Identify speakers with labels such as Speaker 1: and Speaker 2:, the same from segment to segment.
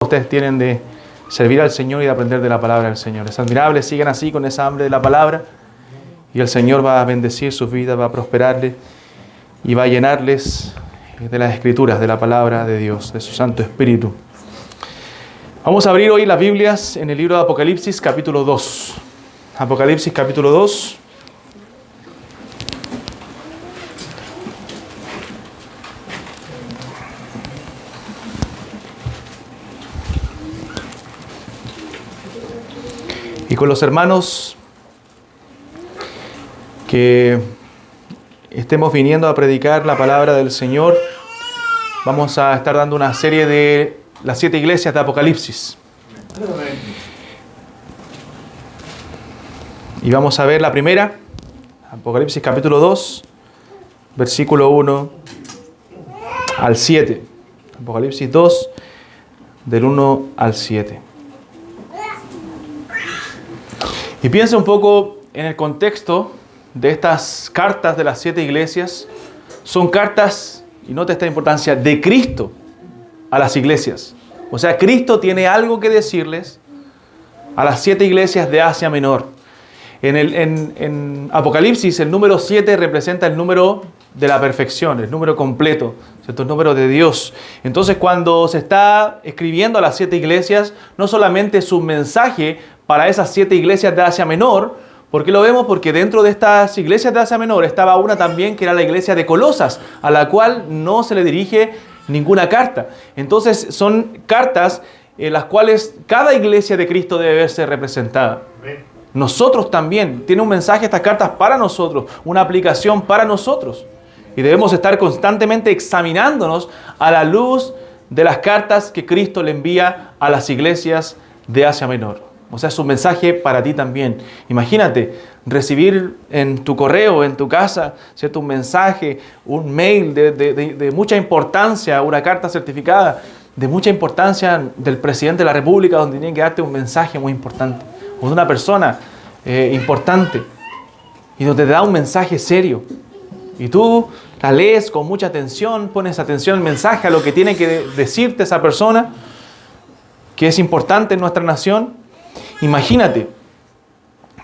Speaker 1: ustedes tienen de servir al Señor y de aprender de la palabra del Señor. Es admirable, sigan así con esa hambre de la palabra y el Señor va a bendecir sus vidas, va a prosperarles y va a llenarles de las Escrituras, de la palabra de Dios, de su Santo Espíritu. Vamos a abrir hoy las Biblias en el libro de Apocalipsis, capítulo 2. Apocalipsis, capítulo 2. Y con los hermanos que estemos viniendo a predicar la palabra del Señor, vamos a estar dando una serie de las 7 iglesias de Apocalipsis. Y vamos a ver la primera, Apocalipsis capítulo 2, versículo 1 al 7. Apocalipsis 2, del 1 al 7. Y piensa un poco en el contexto de estas cartas de las 7 iglesias. Son cartas, y nota esta importancia, de Cristo a las iglesias. O sea, Cristo tiene algo que decirles a las 7 iglesias de Asia Menor. En Apocalipsis, el número 7 representa el número de la perfección, el número completo, ¿cierto? El número de Dios. Entonces, cuando se está escribiendo a las 7 iglesias, no solamente es un mensaje para esas 7 iglesias de Asia Menor. ¿Por qué lo vemos? Porque dentro de estas iglesias de Asia Menor estaba una también que era la iglesia de Colosas, a la cual no se le dirige ninguna carta. Entonces son cartas en las cuales cada iglesia de Cristo debe verse representada. Nosotros también, tiene un mensaje estas cartas para nosotros, una aplicación para nosotros. Y debemos estar constantemente examinándonos a la luz de las cartas que Cristo le envía a las iglesias de Asia Menor. O sea, es un mensaje para ti también. Imagínate recibir en tu correo, en tu casa, ¿cierto? Un mensaje, un mail de mucha importancia, una carta certificada de mucha importancia del presidente de la República, donde tiene que darte un mensaje muy importante, o de una persona importante, y donde te da un mensaje serio. Y tú la lees con mucha atención, pones atención al mensaje, a lo que tiene que decirte esa persona, que es importante en nuestra nación. Imagínate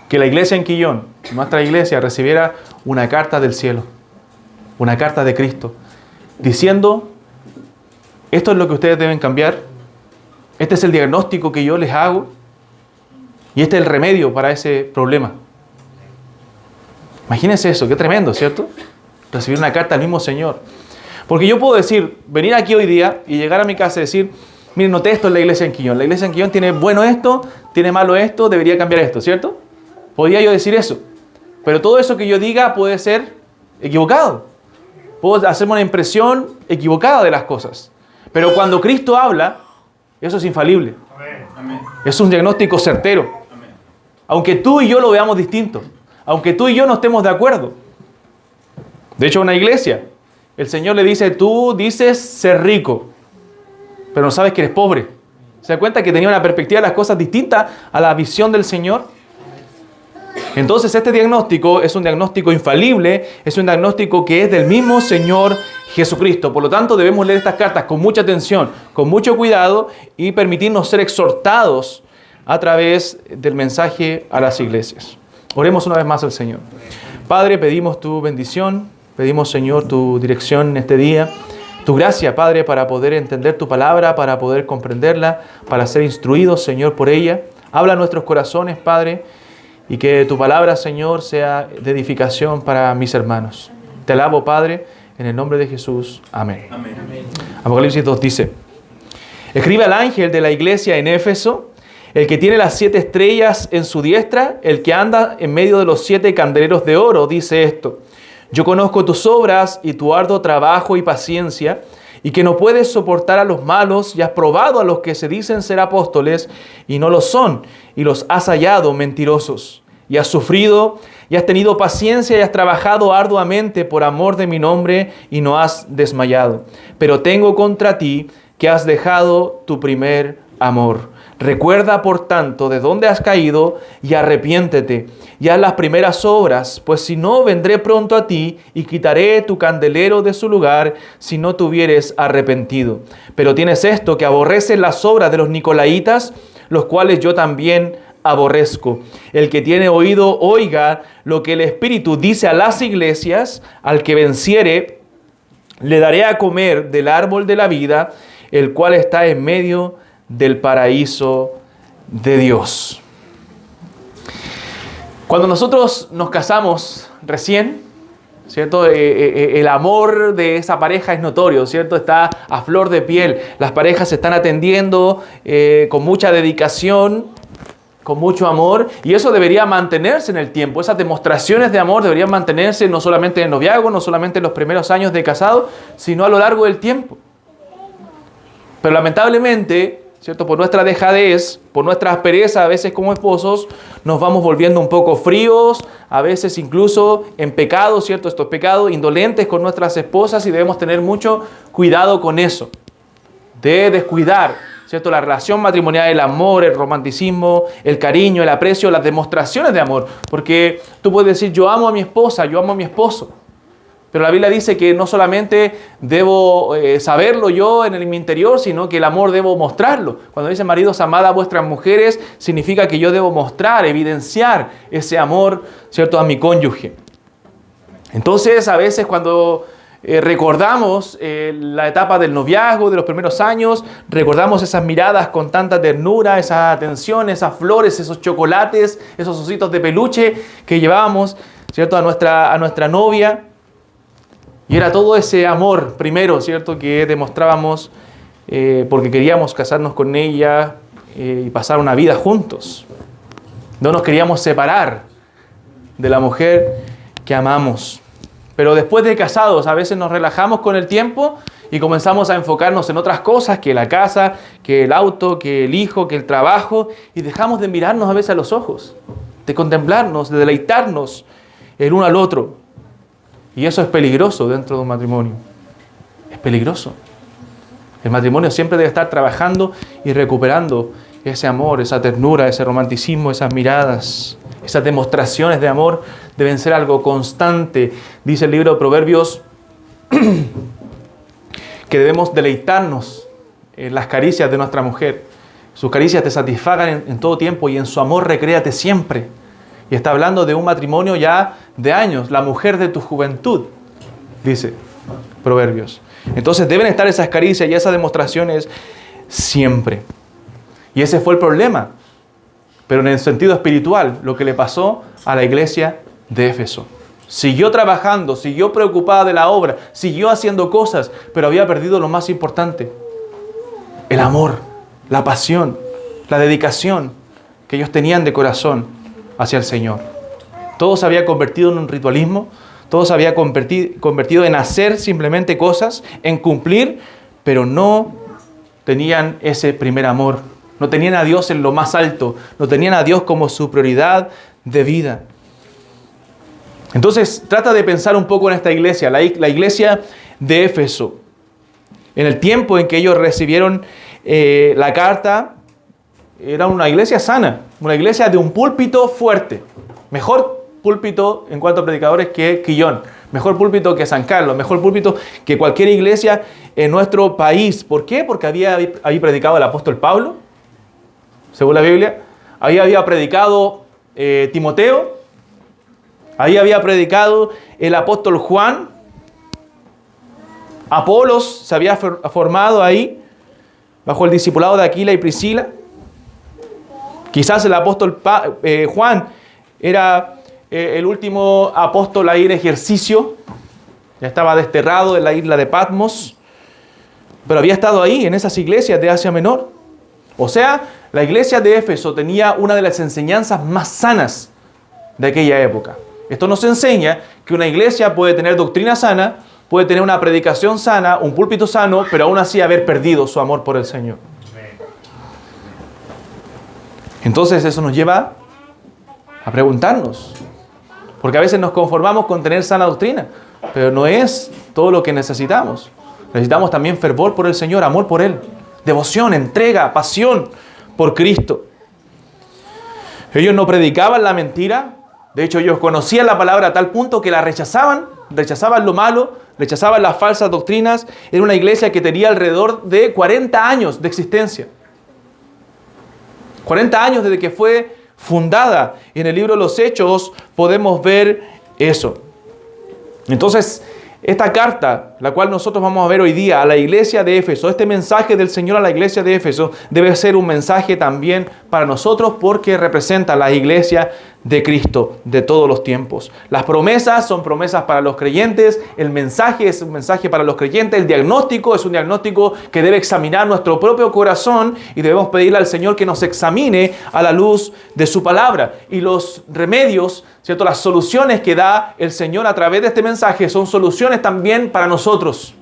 Speaker 1: que la iglesia en Quillón, nuestra iglesia, recibiera una carta del cielo, una carta de Cristo, diciendo: esto es lo que ustedes deben cambiar, este es el diagnóstico que yo les hago y este es el remedio para ese problema. Imagínense eso, qué tremendo, ¿cierto? Recibir una carta del mismo Señor. Porque yo puedo decir, venir aquí hoy día y llegar a mi casa y decir: miren, noté esto en la iglesia en Quillón. La iglesia en Quillón tiene bueno esto, tiene malo esto, debería cambiar esto, ¿cierto? Podría yo decir eso. Pero todo eso que yo diga puede ser equivocado. Puedo hacerme una impresión equivocada de las cosas. Pero cuando Cristo habla, eso es infalible. Amén. Es un diagnóstico certero. Amén. Aunque tú y yo lo veamos distinto. Aunque tú y yo no estemos de acuerdo. De hecho, una iglesia, el Señor le dice: tú dices ser rico, pero no sabes que eres pobre. ¿Se da cuenta que tenía una perspectiva de las cosas distinta a la visión del Señor? Entonces este diagnóstico es un diagnóstico infalible, es un diagnóstico que es del mismo Señor Jesucristo. Por lo tanto, debemos leer estas cartas con mucha atención, con mucho cuidado y permitirnos ser exhortados a través del mensaje a las iglesias. Oremos una vez más al Señor. Padre, pedimos tu bendición, pedimos, Señor, tu dirección en este día. Tu gracia, Padre, para poder entender tu palabra, para poder comprenderla, para ser instruidos, Señor, por ella. Habla a nuestros corazones, Padre, y que tu palabra, Señor, sea de edificación para mis hermanos. Te alabo, Padre, en el nombre de Jesús. Amén. Amén. Apocalipsis 2 dice: escribe al ángel de la iglesia en Éfeso, el que tiene las 7 estrellas en su diestra, el que anda en medio de los 7 candeleros de oro, dice esto: yo conozco tus obras y tu arduo trabajo y paciencia, y que no puedes soportar a los malos, y has probado a los que se dicen ser apóstoles y no lo son, y los has hallado mentirosos. Y has sufrido, y has tenido paciencia, y has trabajado arduamente por amor de mi nombre, y no has desmayado. Pero tengo contra ti que has dejado tu primer amor. Recuerda, por tanto, de dónde has caído y arrepiéntete y haz las primeras obras, pues si no, vendré pronto a ti y quitaré tu candelero de su lugar si no te hubieres arrepentido. Pero tienes esto, que aborreces las obras de los nicolaitas, los cuales yo también aborrezco. El que tiene oído, oiga lo que el Espíritu dice a las iglesias. Al que venciere, le daré a comer del árbol de la vida, el cual está en medio del paraíso de Dios. Cuando nosotros nos casamos recién, ¿cierto? El amor de esa pareja es notorio, ¿cierto? Está a flor de piel. Las parejas se están atendiendo con mucha dedicación, con mucho amor, y eso debería mantenerse en el tiempo. Esas demostraciones de amor deberían mantenerse no solamente en el noviazgo, no solamente en los primeros años de casado, sino a lo largo del tiempo. Pero lamentablemente, ¿cierto? Por nuestra dejadez, por nuestra aspereza a veces como esposos, nos vamos volviendo un poco fríos, a veces incluso en pecado, ¿cierto? Estos pecados, indolentes con nuestras esposas, y debemos tener mucho cuidado con eso. De descuidar, ¿cierto? La relación matrimonial, el amor, el romanticismo, el cariño, el aprecio, las demostraciones de amor. Porque tú puedes decir, yo amo a mi esposa, yo amo a mi esposo. Pero la Biblia dice que no solamente debo saberlo yo en mi interior, sino que el amor debo mostrarlo. Cuando dice maridos, amad a vuestras mujeres, significa que yo debo mostrar, evidenciar ese amor, ¿cierto?, a mi cónyuge. Entonces, a veces cuando recordamos la etapa del noviazgo, de los primeros años, recordamos esas miradas con tanta ternura, esa atención, esas flores, esos chocolates, esos ositos de peluche que llevábamos, ¿cierto?, a nuestra novia. Y era todo ese amor primero, ¿cierto?, que demostrábamos porque queríamos casarnos con ella y pasar una vida juntos. No nos queríamos separar de la mujer que amamos. Pero después de casados a veces nos relajamos con el tiempo y comenzamos a enfocarnos en otras cosas, que la casa, que el auto, que el hijo, que el trabajo, y dejamos de mirarnos a veces a los ojos, de contemplarnos, de deleitarnos el uno al otro. Y eso es peligroso dentro de un matrimonio. Es peligroso. El matrimonio siempre debe estar trabajando y recuperando ese amor, esa ternura, ese romanticismo, esas miradas, esas demostraciones de amor deben ser algo constante. Dice el libro de Proverbios que debemos deleitarnos en las caricias de nuestra mujer. Sus caricias te satisfagan en todo tiempo y en su amor recréate siempre. Y está hablando de un matrimonio ya de años, la mujer de tu juventud, dice Proverbios. Entonces deben estar esas caricias y esas demostraciones siempre. Y ese fue el problema, pero en el sentido espiritual, lo que le pasó a la iglesia de Éfeso. Siguió trabajando, siguió preocupada de la obra, siguió haciendo cosas, pero había perdido lo más importante: el amor, la pasión, la dedicación que ellos tenían de corazón hacia el Señor. Todo se había convertido en un ritualismo, todo se había convertido en hacer simplemente cosas, en cumplir, pero no tenían ese primer amor, no tenían a Dios en lo más alto, no tenían a Dios como su prioridad de vida. Entonces, trata de pensar un poco en esta iglesia, la iglesia de Éfeso. En el tiempo en que ellos recibieron la carta, era una iglesia sana, una iglesia de un púlpito fuerte. Mejor púlpito en cuanto a predicadores que Quillón. Mejor púlpito que San Carlos. Mejor púlpito que cualquier iglesia en nuestro país. ¿Por qué? Porque había ahí predicado el apóstol Pablo, según la Biblia. Ahí había predicado Timoteo. Ahí había predicado el apóstol Juan. Apolos se había formado ahí bajo el discipulado de Aquila y Priscila. Quizás el apóstol Juan era el último apóstol ahí en ejercicio. Ya estaba desterrado en la isla de Patmos. Pero había estado ahí en esas iglesias de Asia Menor. O sea, la iglesia de Éfeso tenía una de las enseñanzas más sanas de aquella época. Esto nos enseña que una iglesia puede tener doctrina sana, puede tener una predicación sana, un púlpito sano, pero aún así haber perdido su amor por el Señor. Entonces eso nos lleva a preguntarnos, porque a veces nos conformamos con tener sana doctrina, pero no es todo lo que necesitamos. Necesitamos también fervor por el Señor, amor por Él, devoción, entrega, pasión por Cristo. Ellos no predicaban la mentira. De hecho, ellos conocían la palabra a tal punto que la rechazaban lo malo, rechazaban las falsas doctrinas. Era una iglesia que tenía alrededor de 40 años de existencia. 40 años desde que fue fundada. Y en el libro de los Hechos podemos ver eso. Entonces, esta carta, la cual nosotros vamos a ver hoy día a la iglesia de Éfeso, este mensaje del Señor a la iglesia de Éfeso debe ser un mensaje también para nosotros porque representa la iglesia de Cristo de todos los tiempos. Las promesas son promesas para los creyentes, el mensaje es un mensaje para los creyentes, el diagnóstico es un diagnóstico que debe examinar nuestro propio corazón y debemos pedirle al Señor que nos examine a la luz de su palabra. Y los remedios, ¿cierto? Las soluciones que da el Señor a través de este mensaje son soluciones también para nosotros.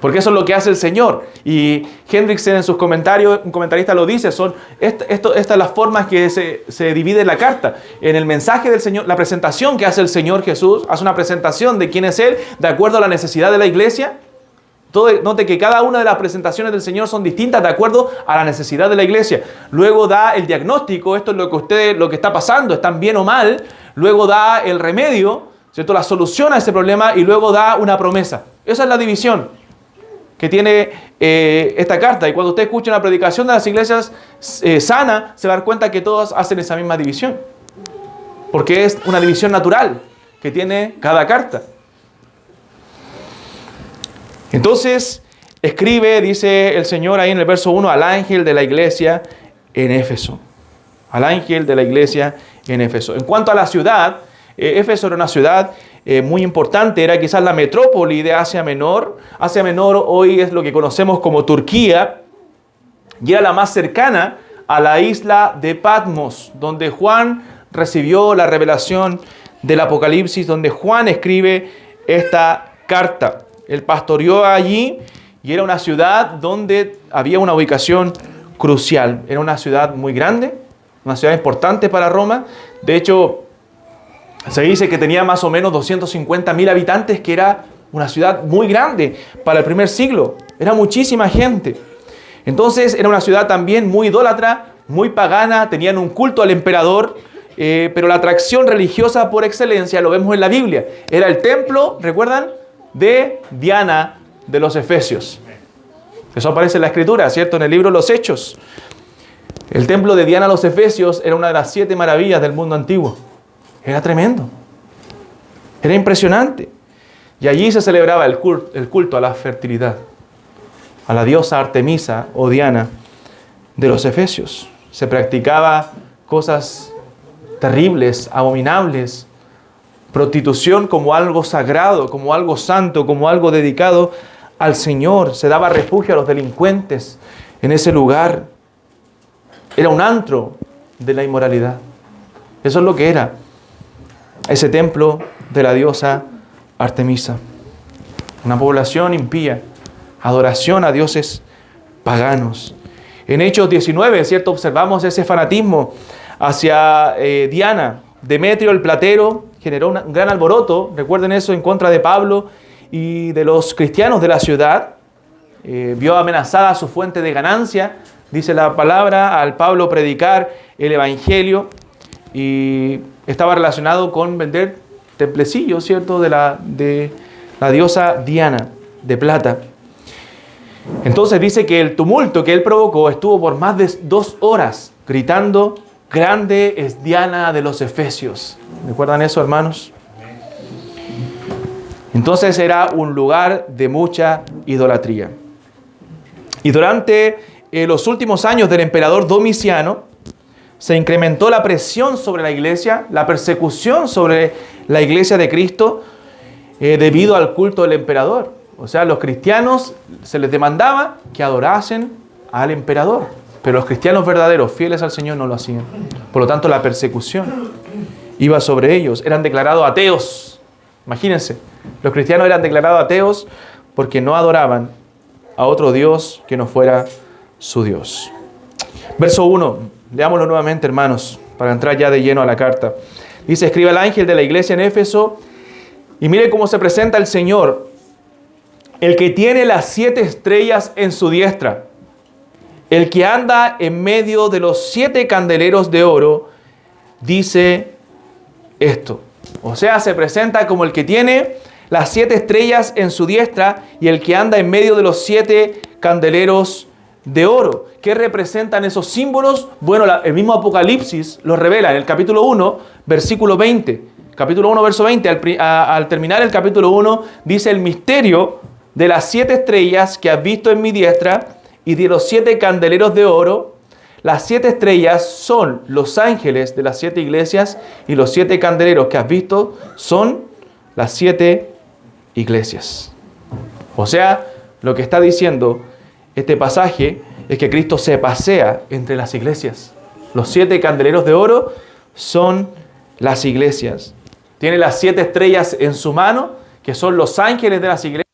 Speaker 1: Porque eso es lo que hace el Señor. Y Hendrickson en sus comentarios, un comentarista lo dice, estas las formas que se divide la carta. En el mensaje del Señor, la presentación que hace el Señor Jesús, hace una presentación de quién es Él, de acuerdo a la necesidad de la iglesia. Note que cada una de las presentaciones del Señor son distintas de acuerdo a la necesidad de la iglesia. Luego da el diagnóstico, esto es lo que está pasando, están bien o mal. Luego da el remedio, ¿cierto? La solución a ese problema y luego da una promesa. Esa es la división que tiene esta carta. Y cuando usted escucha una predicación de las iglesias sana, se va a dar cuenta que todos hacen esa misma división. Porque es una división natural que tiene cada carta. Entonces, escribe, dice el Señor ahí en el verso 1, al ángel de la iglesia en Éfeso. Al ángel de la iglesia en Éfeso. En cuanto a la ciudad, Éfeso era una ciudad muy importante, era quizás la metrópoli de Asia Menor. Asia Menor hoy es lo que conocemos como Turquía y era la más cercana a la isla de Patmos, donde Juan recibió la revelación del Apocalipsis, donde Juan escribe esta carta. Él pastoreó allí y era una ciudad donde había una ubicación crucial. Era una ciudad muy grande, una ciudad importante para Roma. De hecho, se dice que tenía más o menos 250.000 habitantes, que era una ciudad muy grande para el primer siglo. Era muchísima gente. Entonces era una ciudad también muy idólatra, muy pagana, tenían un culto al emperador, pero la atracción religiosa por excelencia, lo vemos en la Biblia, era el templo, ¿recuerdan?, de Diana de los Efesios. Eso aparece en la Escritura, ¿cierto?, en el libro de los Hechos. El templo de Diana de los Efesios era una de las 7 maravillas del mundo antiguo. Era tremendo. Era impresionante. Y allí se celebraba el culto a la fertilidad, a la diosa Artemisa o Diana de los Efesios. Se practicaba cosas terribles, abominables, prostitución como algo sagrado, como algo santo, como algo dedicado al Señor. Se daba refugio a los delincuentes en ese lugar. Era un antro de la inmoralidad. Eso es lo que era ese templo de la diosa Artemisa. Una población impía, adoración a dioses paganos. En Hechos 19, ¿cierto?, observamos ese fanatismo hacia Diana. Demetrio el platero generó un gran alboroto, recuerden eso, en contra de Pablo y de los cristianos de la ciudad. Vio amenazada su fuente de ganancia, dice la palabra, al Pablo predicar el evangelio, y estaba relacionado con vender templecillos, ¿cierto?, de la diosa Diana de plata. Entonces dice que el tumulto que él provocó estuvo por más de 2 horas gritando: grande es Diana de los Efesios. ¿Recuerdan eso, hermanos? Entonces era un lugar de mucha idolatría. Y durante los últimos años del emperador Domiciano, se incrementó la presión sobre la iglesia, la persecución sobre la iglesia de Cristo, debido al culto del emperador. O sea, los cristianos se les demandaba que adorasen al emperador, pero los cristianos verdaderos, fieles al Señor, no lo hacían. Por lo tanto, la persecución iba sobre ellos. Eran declarados ateos. Imagínense, los cristianos eran declarados ateos porque no adoraban a otro Dios que no fuera su Dios. Verso 1, leámoslo nuevamente, hermanos, para entrar ya de lleno a la carta. Dice: escribe al ángel de la iglesia en Éfeso, y mire cómo se presenta el Señor, el que tiene las 7 estrellas en su diestra el que anda en medio de los 7 candeleros de oro dice esto. O sea, se presenta como el que tiene las 7 estrellas en su diestra y el que anda en medio de los 7 candeleros de oro. ¿Qué representan esos símbolos? Bueno, el mismo Apocalipsis lo revela en el capítulo 1, versículo 20. Capítulo 1, verso 20. Al terminar el capítulo 1, dice el misterio de las 7 estrellas que has visto en mi diestra y de los 7 candeleros de oro. Las 7 estrellas son los ángeles de las 7 iglesias y los 7 candeleros que has visto son las 7 iglesias. O sea, lo que está diciendo este pasaje es que Cristo se pasea entre las iglesias. Los 7 candeleros de oro son las iglesias. Tiene las 7 estrellas en su mano, que son los ángeles de las iglesias.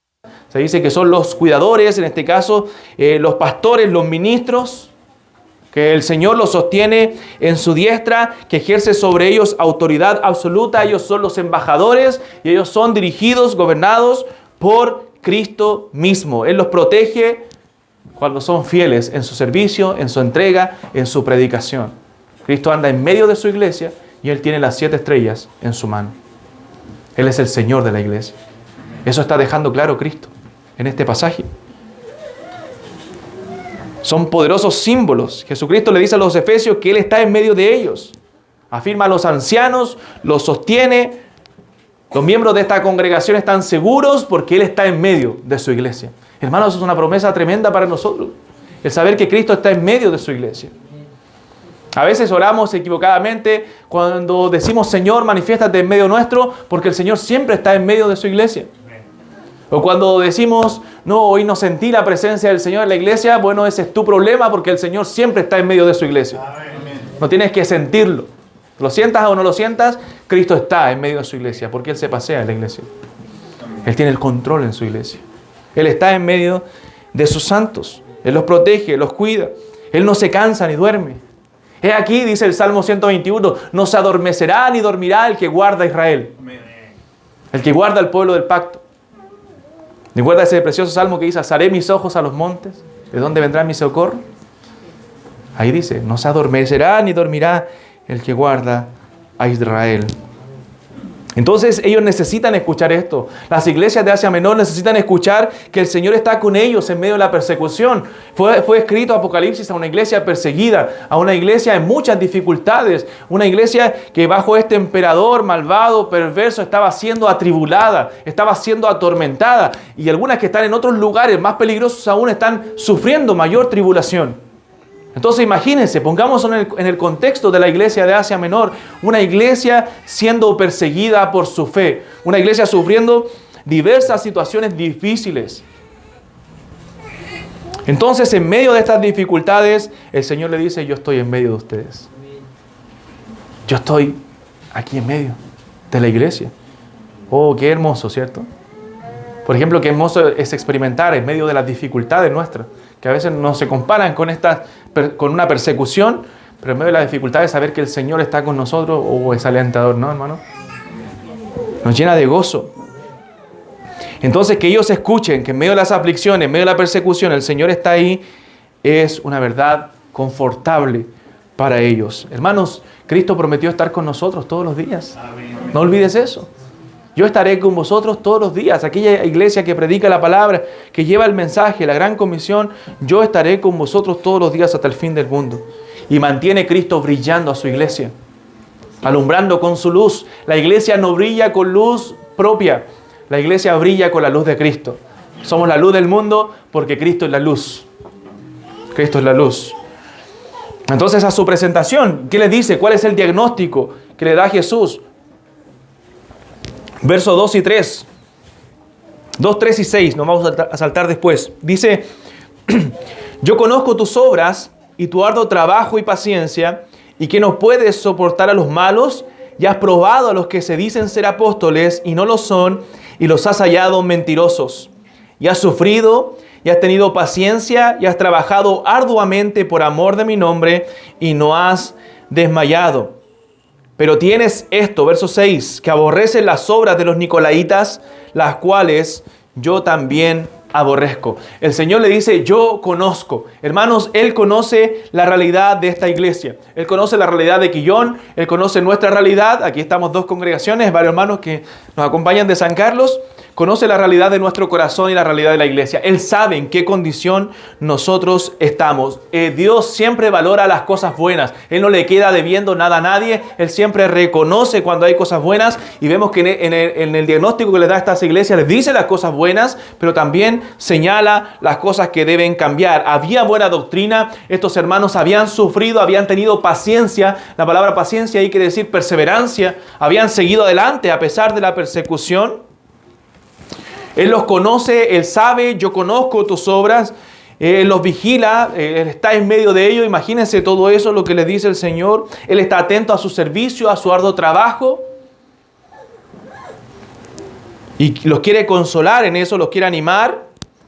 Speaker 1: Se dice que son los cuidadores, en este caso, los pastores, los ministros, que el Señor los sostiene en su diestra, que ejerce sobre ellos autoridad absoluta. Ellos son los embajadores y ellos son dirigidos, gobernados por Cristo mismo. Él los protege cuando son fieles en su servicio, en su entrega, en su predicación. Cristo anda en medio de su iglesia y Él tiene las 7 estrellas en su mano. Él es el Señor de la iglesia. Eso está dejando claro Cristo en este pasaje. Son poderosos símbolos. Jesucristo le dice a los efesios que Él está en medio de ellos. Afirma a los ancianos, los sostiene. Los miembros de esta congregación están seguros porque Él está en medio de su iglesia. Hermanos, eso es una promesa tremenda para nosotros. El saber que Cristo está en medio de su iglesia. A veces oramos equivocadamente cuando decimos, Señor, manifiéstate en medio nuestro, porque el Señor siempre está en medio de su iglesia. O cuando decimos, no, hoy no sentí la presencia del Señor en la iglesia, bueno, ese es tu problema porque el Señor siempre está en medio de su iglesia. No tienes que sentirlo. Lo sientas o no lo sientas, Cristo está en medio de su iglesia porque Él se pasea en la iglesia. Él tiene el control en su iglesia. Él está en medio de sus santos. Él los protege, los cuida. Él no se cansa ni duerme. He aquí, dice el Salmo 121, no se adormecerá ni dormirá el que guarda a Israel. El que guarda al pueblo del pacto. ¿Recuerda ese precioso salmo que dice, alzaré mis ojos a los montes? ¿De dónde vendrá mi socorro? Ahí dice, no se adormecerá ni dormirá el que guarda a Israel. Entonces ellos necesitan escuchar esto. Las iglesias de Asia Menor necesitan escuchar que el Señor está con ellos en medio de la persecución. Fue escrito Apocalipsis a una iglesia perseguida, a una iglesia en muchas dificultades, una iglesia que bajo este emperador malvado, perverso, estaba siendo atribulada, estaba siendo atormentada, y algunas que están en otros lugares más peligrosos aún están sufriendo mayor tribulación. Entonces imagínense, pongámonos en el contexto de la iglesia de Asia Menor, una iglesia siendo perseguida por su fe, una iglesia sufriendo diversas situaciones difíciles. Entonces, en medio de estas dificultades, el Señor le dice, yo estoy en medio de ustedes. Yo estoy aquí en medio de la iglesia. Oh, qué hermoso, ¿cierto? Por ejemplo, qué hermoso es experimentar en medio de las dificultades nuestras, que a veces no se comparan con una persecución, pero en medio de las dificultades saber que el Señor está con nosotros, es alentador, ¿no, hermano? Nos llena de gozo. Entonces, que ellos escuchen que en medio de las aflicciones, en medio de la persecución, el Señor está ahí, es una verdad confortable para ellos. Hermanos, Cristo prometió estar con nosotros todos los días. No olvides eso. Yo estaré con vosotros todos los días. Aquella iglesia que predica la palabra, que lleva el mensaje, la gran comisión, yo estaré con vosotros todos los días hasta el fin del mundo. Y mantiene Cristo brillando a su iglesia, alumbrando con su luz. La iglesia no brilla con luz propia. La iglesia brilla con la luz de Cristo. Somos la luz del mundo porque Cristo es la luz. Cristo es la luz. Entonces, a su presentación, ¿qué les dice? ¿Cuál es el diagnóstico que le da Jesús? Versos 2 y 3. 2, 3 y 6. Nos vamos a saltar después. Dice, yo conozco tus obras y tu arduo trabajo y paciencia, y que no puedes soportar a los malos, y has probado a los que se dicen ser apóstoles y no lo son, y los has hallado mentirosos. Y has sufrido, y has tenido paciencia, y has trabajado arduamente por amor de mi nombre, y no has desmayado. Pero tienes esto, verso 6, que aborreces las obras de los nicolaitas, las cuales yo también aborrezco. El Señor le dice, yo conozco. Hermanos, Él conoce la realidad de esta iglesia. Él conoce la realidad de Quillón. Él conoce nuestra realidad. Aquí estamos dos congregaciones, varios hermanos que nos acompañan de San Carlos. Conoce la realidad de nuestro corazón y la realidad de la iglesia. Él sabe en qué condición nosotros estamos. Dios siempre valora las cosas buenas. Él no le queda debiendo nada a nadie. Él siempre reconoce cuando hay cosas buenas. Y vemos que en el diagnóstico que le da a estas iglesias, les dice las cosas buenas, pero también señala las cosas que deben cambiar. Había buena doctrina. Estos hermanos habían sufrido, habían tenido paciencia. La palabra paciencia ahí quiere decir perseverancia. Habían seguido adelante a pesar de la persecución. Él los conoce, Él sabe, yo conozco tus obras, Él los vigila, Él está en medio de ellos. Imagínense todo eso, lo que les dice el Señor. Él está atento a su servicio, a su arduo trabajo. Y los quiere consolar en eso, los quiere animar,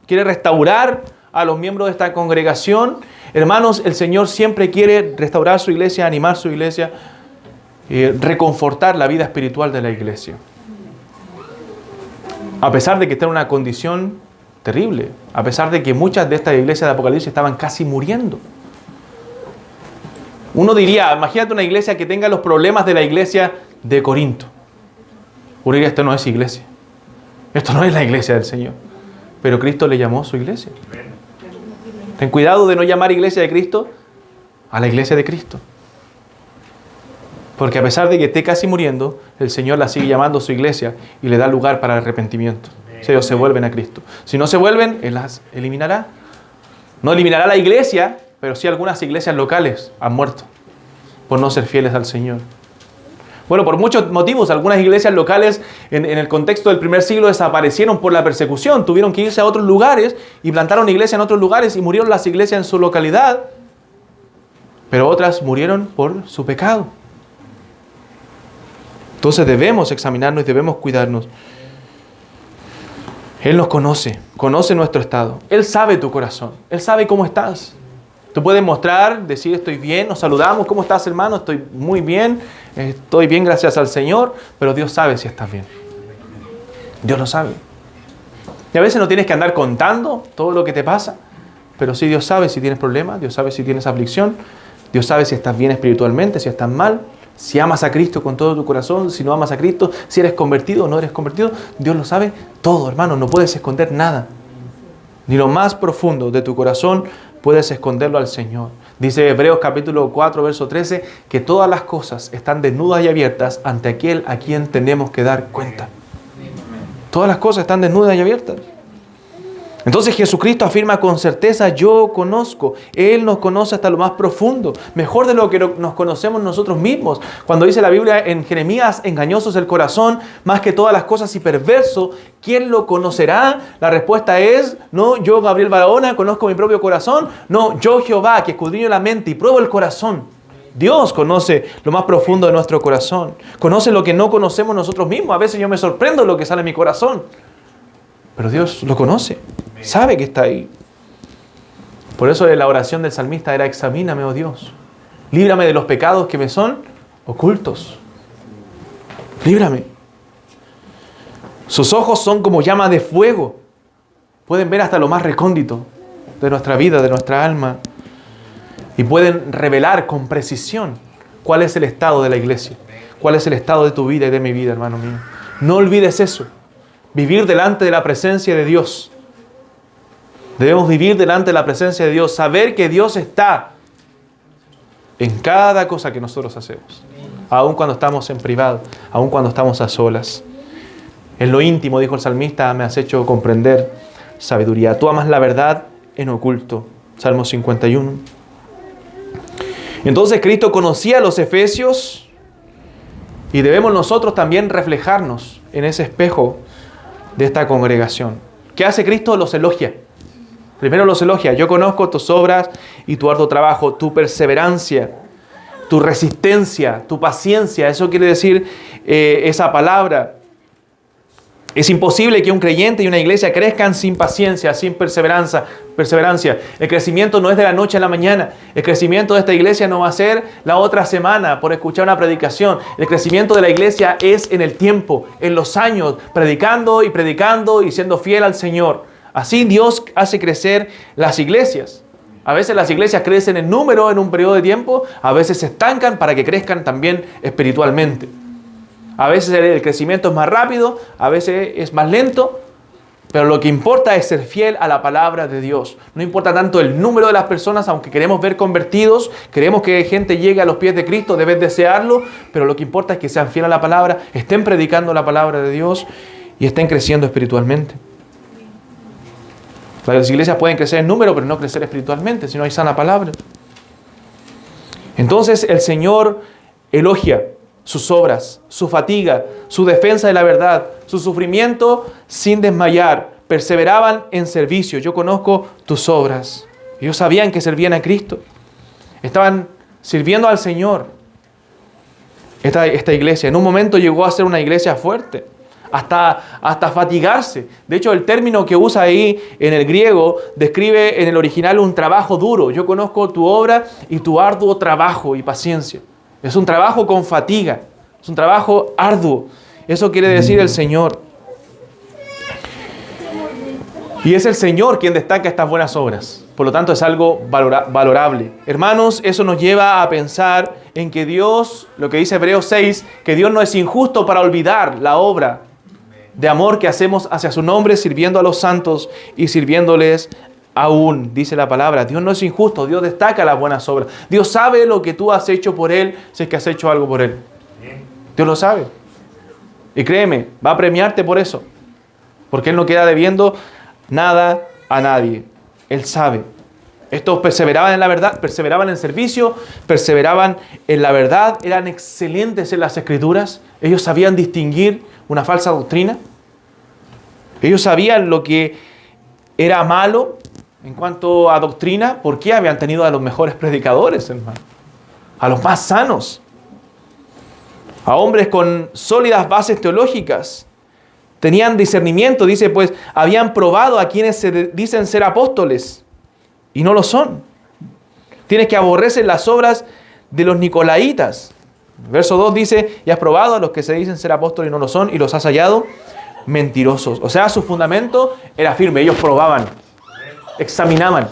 Speaker 1: quiere restaurar a los miembros de esta congregación. Hermanos, el Señor siempre quiere restaurar su iglesia, animar su iglesia, reconfortar la vida espiritual de la iglesia. A pesar de que está en una condición terrible, a pesar de que muchas de estas iglesias de Apocalipsis estaban casi muriendo. Uno diría, imagínate una iglesia que tenga los problemas de la iglesia de Corinto. Uno diría, esto no es iglesia. Esto no es la iglesia del Señor. Pero Cristo le llamó su iglesia. Ten cuidado de no llamar iglesia de Cristo a la iglesia de Cristo. Porque a pesar de que esté casi muriendo, el Señor la sigue llamando su iglesia y le da lugar para el arrepentimiento. Si ellos se vuelven a Cristo. Si no se vuelven, Él las eliminará. No eliminará la iglesia, pero sí algunas iglesias locales han muerto por no ser fieles al Señor. Bueno, por muchos motivos, algunas iglesias locales en el contexto del primer siglo desaparecieron por la persecución. Tuvieron que irse a otros lugares y plantaron iglesias en otros lugares y murieron las iglesias en su localidad. Pero otras murieron por su pecado. Entonces debemos examinarnos y debemos cuidarnos. Él nos conoce, conoce nuestro estado. Él sabe tu corazón, Él sabe cómo estás. Tú puedes mostrar, decir estoy bien, nos saludamos, ¿cómo estás hermano? Estoy muy bien, estoy bien gracias al Señor, pero Dios sabe si estás bien. Dios lo sabe. Y a veces no tienes que andar contando todo lo que te pasa, pero sí Dios sabe si tienes problemas, Dios sabe si tienes aflicción, Dios sabe si estás bien espiritualmente, si estás mal. Si amas a Cristo con todo tu corazón, si no amas a Cristo, si eres convertido o no eres convertido, Dios lo sabe todo, hermano. No puedes esconder nada. Ni lo más profundo de tu corazón puedes esconderlo al Señor. Dice Hebreos capítulo 4, verso 13, que todas las cosas están desnudas y abiertas ante aquel a quien tenemos que dar cuenta. Todas las cosas están desnudas y abiertas. Entonces Jesucristo afirma con certeza, yo conozco. Él nos conoce hasta lo más profundo, mejor de lo que nos conocemos nosotros mismos. Cuando dice la Biblia en Jeremías, engañoso es el corazón, más que todas las cosas y perverso, ¿quién lo conocerá? La respuesta es, no, yo Gabriel Barahona conozco mi propio corazón, no, yo Jehová que escudriño la mente y pruebo el corazón. Dios conoce lo más profundo de nuestro corazón, conoce lo que no conocemos nosotros mismos. A veces yo me sorprendo de lo que sale de mi corazón, pero Dios lo conoce. Sabe que está ahí. Por eso la oración del salmista era, examíname, oh Dios. Líbrame de los pecados que me son ocultos. Líbrame. Sus ojos son como llamas de fuego. Pueden ver hasta lo más recóndito de nuestra vida, de nuestra alma. Y pueden revelar con precisión cuál es el estado de la iglesia. Cuál es el estado de tu vida y de mi vida, hermano mío. No olvides eso. Vivir delante de la presencia de Dios. Debemos vivir delante de la presencia de Dios, saber que Dios está en cada cosa que nosotros hacemos, aun cuando estamos en privado, aun cuando estamos a solas. En lo íntimo, dijo el salmista, me has hecho comprender sabiduría. Tú amas la verdad en oculto. Salmo 51. Entonces Cristo conocía a los efesios y debemos nosotros también reflejarnos en ese espejo de esta congregación. ¿Qué hace Cristo? Los elogia. Primero los elogia. Yo conozco tus obras y tu arduo trabajo, tu perseverancia, tu resistencia, tu paciencia. Eso quiere decir esa palabra. Es imposible que un creyente y una iglesia crezcan sin paciencia, sin perseverancia. El crecimiento no es de la noche a la mañana. El crecimiento de esta iglesia no va a ser la otra semana por escuchar una predicación. El crecimiento de la iglesia es en el tiempo, en los años, predicando y siendo fiel al Señor. Así Dios hace crecer las iglesias. A veces las iglesias crecen en número en un periodo de tiempo, a veces se estancan para que crezcan también espiritualmente. A veces el crecimiento es más rápido, a veces es más lento, pero lo que importa es ser fiel a la palabra de Dios. No importa tanto el número de las personas, aunque queremos ver convertidos, queremos que gente llegue a los pies de Cristo, debes desearlo, pero lo que importa es que sean fieles a la palabra, estén predicando la palabra de Dios y estén creciendo espiritualmente. Las iglesias pueden crecer en número, pero no crecer espiritualmente, si no hay sana palabra. Entonces el Señor elogia sus obras, su fatiga, su defensa de la verdad, su sufrimiento sin desmayar. Perseveraban en servicio. Yo conozco tus obras. Ellos sabían que servían a Cristo. Estaban sirviendo al Señor. Esta iglesia en un momento llegó a ser una iglesia fuerte. Hasta fatigarse. De hecho, el término que usa ahí en el griego describe en el original un trabajo duro. Yo conozco tu obra y tu arduo trabajo y paciencia. Es un trabajo con fatiga. Es un trabajo arduo. Eso quiere decir el Señor. Y es el Señor quien destaca estas buenas obras. Por lo tanto, es algo valorable. Hermanos, eso nos lleva a pensar en que Dios, lo que dice Hebreos 6, que Dios no es injusto para olvidar la obra de amor que hacemos hacia su nombre, sirviendo a los santos y sirviéndoles aún, dice la palabra. Dios no es injusto, Dios destaca las buenas obras. Dios sabe lo que tú has hecho por Él, si es que has hecho algo por Él. Dios lo sabe. Y créeme, va a premiarte por eso. Porque Él no queda debiendo nada a nadie. Él sabe. Estos perseveraban en la verdad, perseveraban en servicio, perseveraban en la verdad, eran excelentes en las Escrituras. Ellos sabían distinguir una falsa doctrina. Ellos sabían lo que era malo en cuanto a doctrina. ¿Por qué? Habían tenido a los mejores predicadores, hermano. A los más sanos. A hombres con sólidas bases teológicas. Tenían discernimiento, dice, pues habían probado a quienes se dicen ser apóstoles y no lo son. Tienes que aborrecer las obras de los nicolaitas. Verso 2 dice, y has probado a los que se dicen ser apóstoles y no lo son, y los has hallado mentirosos. O sea, su fundamento era firme. Ellos probaban, examinaban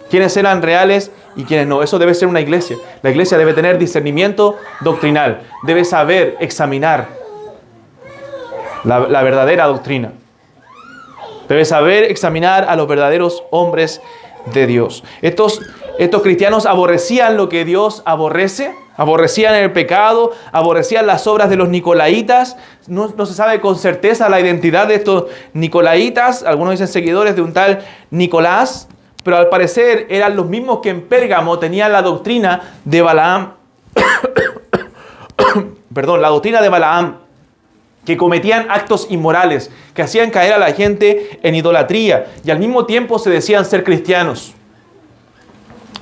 Speaker 1: quiénes eran reales y quiénes no. Eso debe ser una iglesia. La iglesia debe tener discernimiento doctrinal. Debe saber examinar la verdadera doctrina. Debe saber examinar a los verdaderos hombres de Dios. Estos cristianos aborrecían lo que Dios aborrece, aborrecían el pecado, aborrecían las obras de los nicolaitas. No se sabe con certeza la identidad de estos nicolaitas. Algunos dicen seguidores de un tal Nicolás, pero al parecer eran los mismos que en Pérgamo tenían la doctrina de Balaam. La doctrina de Balaam, que cometían actos inmorales, que hacían caer a la gente en idolatría y al mismo tiempo se decían ser cristianos.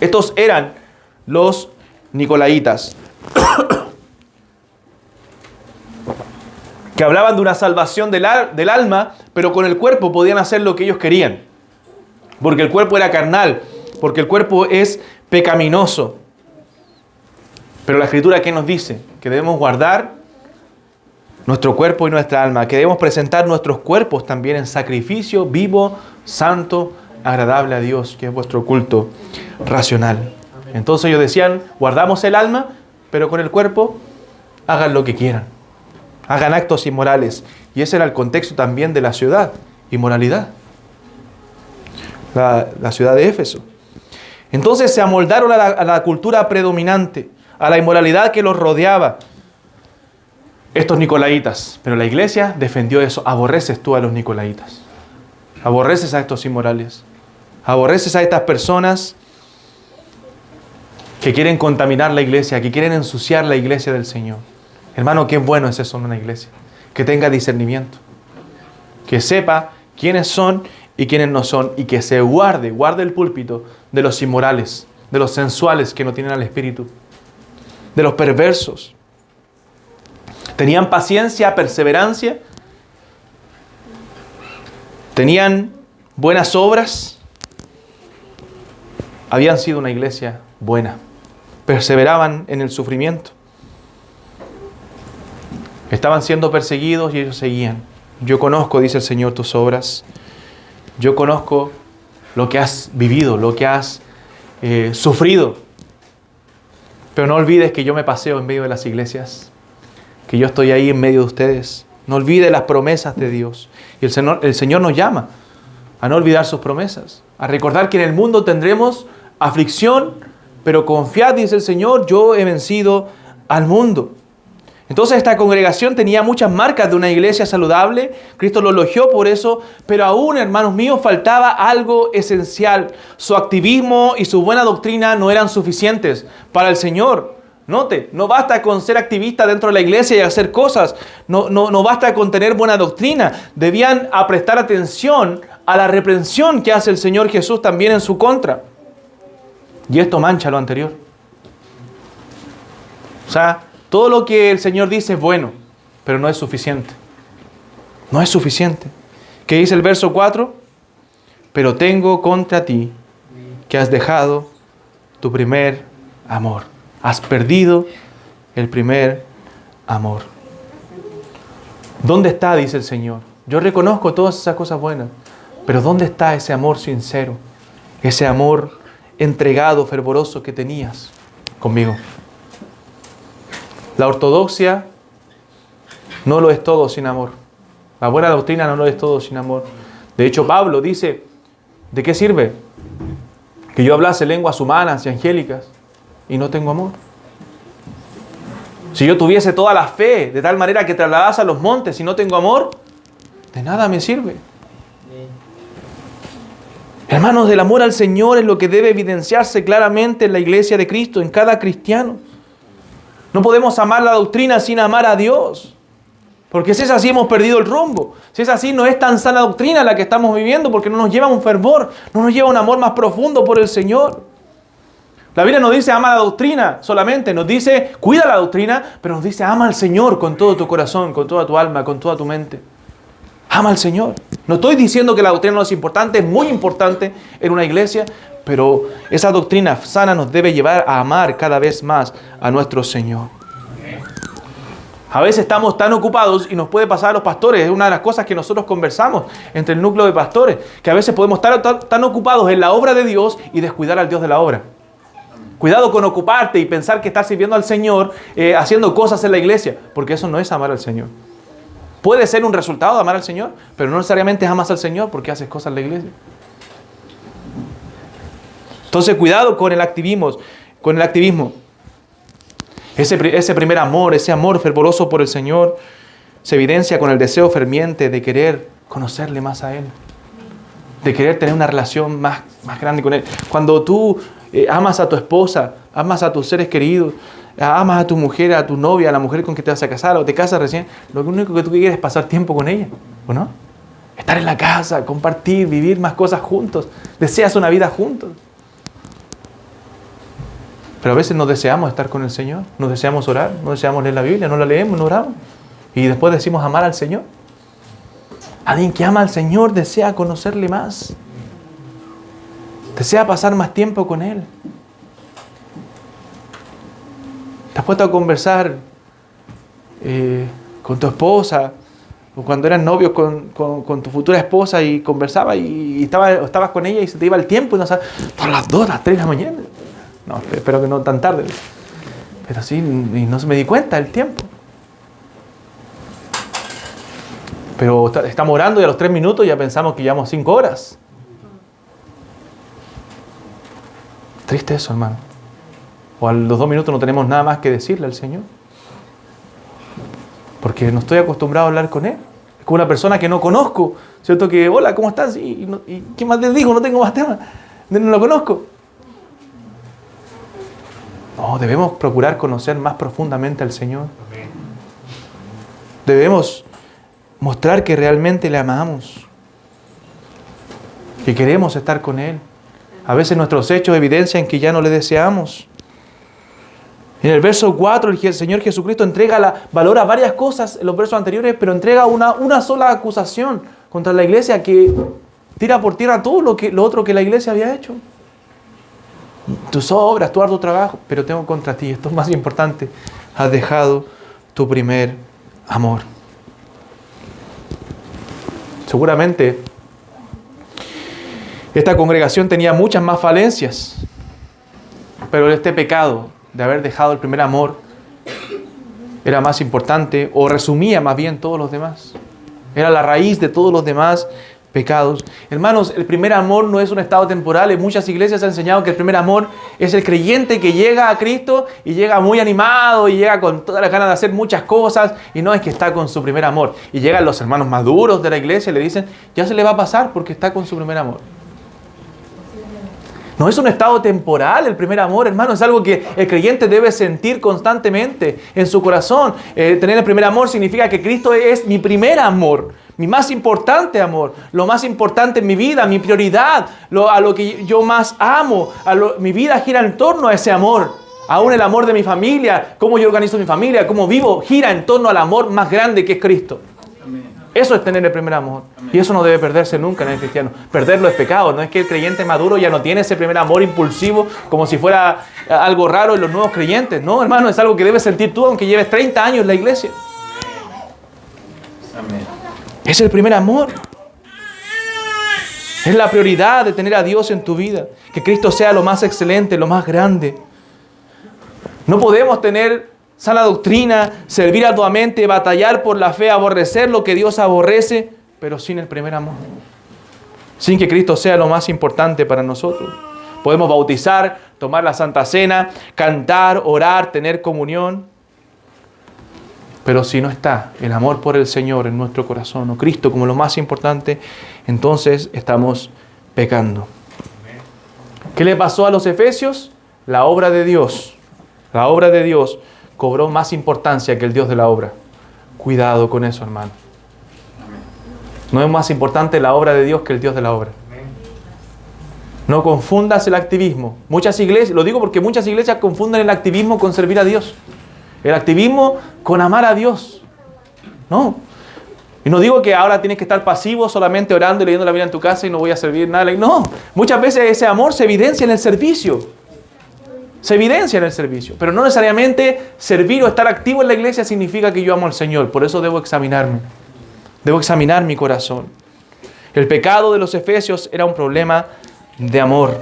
Speaker 1: Estos eran los nicolaitas, que hablaban de una salvación del alma, pero con el cuerpo podían hacer lo que ellos querían, porque el cuerpo era carnal, porque el cuerpo es pecaminoso. Pero la Escritura, ¿qué nos dice? Que debemos guardar nuestro cuerpo y nuestra alma, que debemos presentar nuestros cuerpos también en sacrificio vivo, santo, agradable a Dios, que es vuestro culto racional. Entonces ellos decían, guardamos el alma, pero con el cuerpo hagan lo que quieran. Hagan actos inmorales. Y ese era el contexto también de la ciudad, inmoralidad. La ciudad de Éfeso. Entonces se amoldaron a la cultura predominante, a la inmoralidad que los rodeaba. Estos nicolaitas, pero la iglesia defendió eso. Aborreces tú a los nicolaitas, aborreces a estos inmorales, aborreces a estas personas que quieren contaminar la iglesia, que quieren ensuciar la iglesia del Señor. Hermano, qué bueno es eso en una iglesia, que tenga discernimiento, que sepa quiénes son y quiénes no son, y que se guarde el púlpito de los inmorales, de los sensuales que no tienen al Espíritu, de los perversos. Tenían paciencia, perseverancia. Tenían buenas obras. Habían sido una iglesia buena. Perseveraban en el sufrimiento. Estaban siendo perseguidos y ellos seguían. Yo conozco, dice el Señor, tus obras. Yo conozco lo que has vivido, lo que has sufrido. Pero no olvides que yo me paseo en medio de las iglesias, que yo estoy ahí en medio de ustedes. No olvides las promesas de Dios. Y el Señor nos llama a no olvidar sus promesas, a recordar que en el mundo tendremos aflicción, pero confiad, dice el Señor, yo he vencido al mundo. Entonces esta congregación tenía muchas marcas de una iglesia saludable. Cristo lo elogió por eso, pero aún, hermanos míos, faltaba algo esencial. Su activismo y su buena doctrina no eran suficientes para el Señor. Note, no basta con ser activista dentro de la iglesia y hacer cosas. No basta con tener buena doctrina. Debían prestar atención a la reprensión que hace el Señor Jesús también en su contra. Y esto mancha lo anterior. O sea, todo lo que el Señor dice es bueno, pero no es suficiente. No es suficiente. ¿Qué dice el verso 4? Pero tengo contra ti que has dejado tu primer amor. Has perdido el primer amor. ¿Dónde está? Dice el Señor. Yo reconozco todas esas cosas buenas, pero ¿dónde está ese amor sincero? Ese amor entregado, fervoroso que tenías conmigo. La ortodoxia no lo es todo sin amor. La buena doctrina no lo es todo sin amor. De hecho, Pablo dice, ¿de qué sirve que yo hablase lenguas humanas y angélicas y no tengo amor? Si yo tuviese toda la fe de tal manera que trasladase a los montes y no tengo amor, de nada me sirve. Hermanos, el amor al Señor es lo que debe evidenciarse claramente en la iglesia de Cristo, en cada cristiano. No podemos amar la doctrina sin amar a Dios. Porque si es así, hemos perdido el rumbo. Si es así, no es tan sana doctrina la que estamos viviendo, porque no nos lleva a un fervor, no nos lleva a un amor más profundo por el Señor. La Biblia nos dice ama la doctrina solamente, nos dice cuida la doctrina, pero nos dice ama al Señor con todo tu corazón, con toda tu alma, con toda tu mente. Ama al Señor. No estoy diciendo que la doctrina no es importante, es muy importante en una iglesia, pero esa doctrina sana nos debe llevar a amar cada vez más a nuestro Señor. A veces estamos tan ocupados, y nos puede pasar a los pastores, es una de las cosas que nosotros conversamos entre el núcleo de pastores, que a veces podemos estar tan ocupados en la obra de Dios y descuidar al Dios de la obra. Cuidado con ocuparte y pensar que estás sirviendo al Señor haciendo cosas en la iglesia, porque eso no es amar al Señor. Puede ser un resultado de amar al Señor, pero no necesariamente amas al Señor porque haces cosas en la iglesia. Entonces, cuidado con el activismo. Ese primer amor, ese amor fervoroso por el Señor, se evidencia con el deseo ferviente de querer conocerle más a Él, de querer tener una relación más grande con Él. Cuando tú amas a tu esposa, amas a tus seres queridos, amas a tu mujer, a tu novia, a la mujer con que te vas a casar o te casas recién, lo único que tú quieres es pasar tiempo con ella, ¿o no? Estar en la casa, compartir, vivir más cosas juntos. Deseas una vida juntos. Pero a veces no deseamos estar con el Señor, no deseamos orar, no deseamos leer la Biblia, no la leemos, no oramos. Y después decimos amar al Señor. Alguien que ama al Señor desea conocerle más. Desea pasar más tiempo con Él. ¿Te has puesto a conversar con tu esposa? O cuando eras novios con tu futura esposa y conversabas y estabas con ella y se te iba el tiempo y no sabes, por las 2, las 3 de la mañana. No, espero que no tan tarde. Pero sí, y no se me di cuenta del tiempo. Pero estamos orando y a los 3 minutos ya pensamos que llevamos 5 horas. Triste eso, hermano. O a los 2 minutos no tenemos nada más que decirle al Señor. Porque no estoy acostumbrado a hablar con Él. Es como una persona que no conozco. ¿Cierto? Que, hola, ¿cómo estás? ¿Y qué más les digo? No tengo más temas. No lo conozco. No, debemos procurar conocer más profundamente al Señor. Debemos mostrar que realmente le amamos. Que queremos estar con Él. A veces nuestros hechos evidencian que ya no le deseamos. En el verso 4, el Señor Jesucristo valora varias cosas en los versos anteriores, pero entrega una sola acusación contra la iglesia que tira por tierra todo lo otro que la iglesia había hecho. Tus obras, tu arduo trabajo, pero tengo contra ti, esto es más importante, has dejado tu primer amor. Seguramente Esta congregación tenía muchas más falencias, pero este pecado de haber dejado el primer amor era más importante, o resumía más bien todos los demás. Era la raíz de todos los demás pecados. Hermanos, el primer amor no es un estado temporal. En muchas iglesias se ha enseñado que el primer amor es el creyente que llega a Cristo y llega muy animado y llega con todas las ganas de hacer muchas cosas, y no es que está con su primer amor. Y llegan los hermanos maduros de la iglesia y le dicen, ya se le va a pasar porque está con su primer amor. No es un estado temporal el primer amor, hermano. Es algo que el creyente debe sentir constantemente en su corazón. Tener el primer amor significa que Cristo es mi primer amor, mi más importante amor, lo más importante en mi vida, mi prioridad, a lo que yo más amo. Mi vida gira en torno a ese amor. Aún el amor de mi familia, cómo yo organizo mi familia, cómo vivo, gira en torno al amor más grande que es Cristo. Eso es tener el primer amor. Y eso no debe perderse nunca en el cristiano. Perderlo es pecado. No es que el creyente maduro ya no tiene ese primer amor impulsivo como si fuera algo raro en los nuevos creyentes. No, hermano, es algo que debes sentir tú aunque lleves 30 años en la iglesia. Amén. Es el primer amor. Es la prioridad de tener a Dios en tu vida. Que Cristo sea lo más excelente, lo más grande. No podemos tener sana doctrina, servir arduamente, batallar por la fe, aborrecer lo que Dios aborrece, pero sin el primer amor. Sin que Cristo sea lo más importante para nosotros. Podemos bautizar, tomar la Santa Cena, cantar, orar, tener comunión. Pero si no está el amor por el Señor en nuestro corazón, o Cristo como lo más importante, entonces estamos pecando. ¿Qué le pasó a los efesios? La obra de Dios. La obra de Dios cobró más importancia que el Dios de la obra. Cuidado con eso, hermano. No es más importante la obra de Dios que el Dios de la obra. No confundas el activismo. Muchas iglesias, lo digo porque muchas iglesias confunden el activismo con servir a Dios. El activismo con amar a Dios. No. Y no digo que ahora tienes que estar pasivo solamente orando y leyendo la Biblia en tu casa y no voy a servir nada. No. Muchas veces ese amor se evidencia en el servicio. Se evidencia en el servicio, pero no necesariamente servir o estar activo en la iglesia significa que yo amo al Señor. Por eso debo examinarme. Debo examinar mi corazón. El pecado de los efesios era un problema de amor.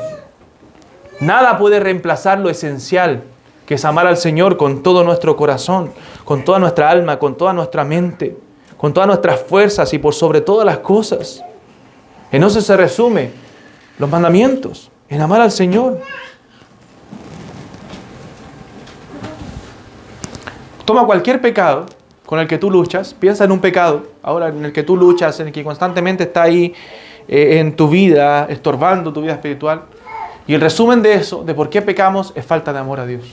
Speaker 1: Nada puede reemplazar lo esencial, que es amar al Señor con todo nuestro corazón, con toda nuestra alma, con toda nuestra mente, con todas nuestras fuerzas y por sobre todas las cosas. En eso se resume los mandamientos, en amar al Señor. Toma cualquier pecado con el que tú luchas, piensa en un pecado, ahora en el que tú luchas, en el que constantemente está ahí en tu vida, estorbando tu vida espiritual. Y el resumen de eso, de por qué pecamos, es falta de amor a Dios.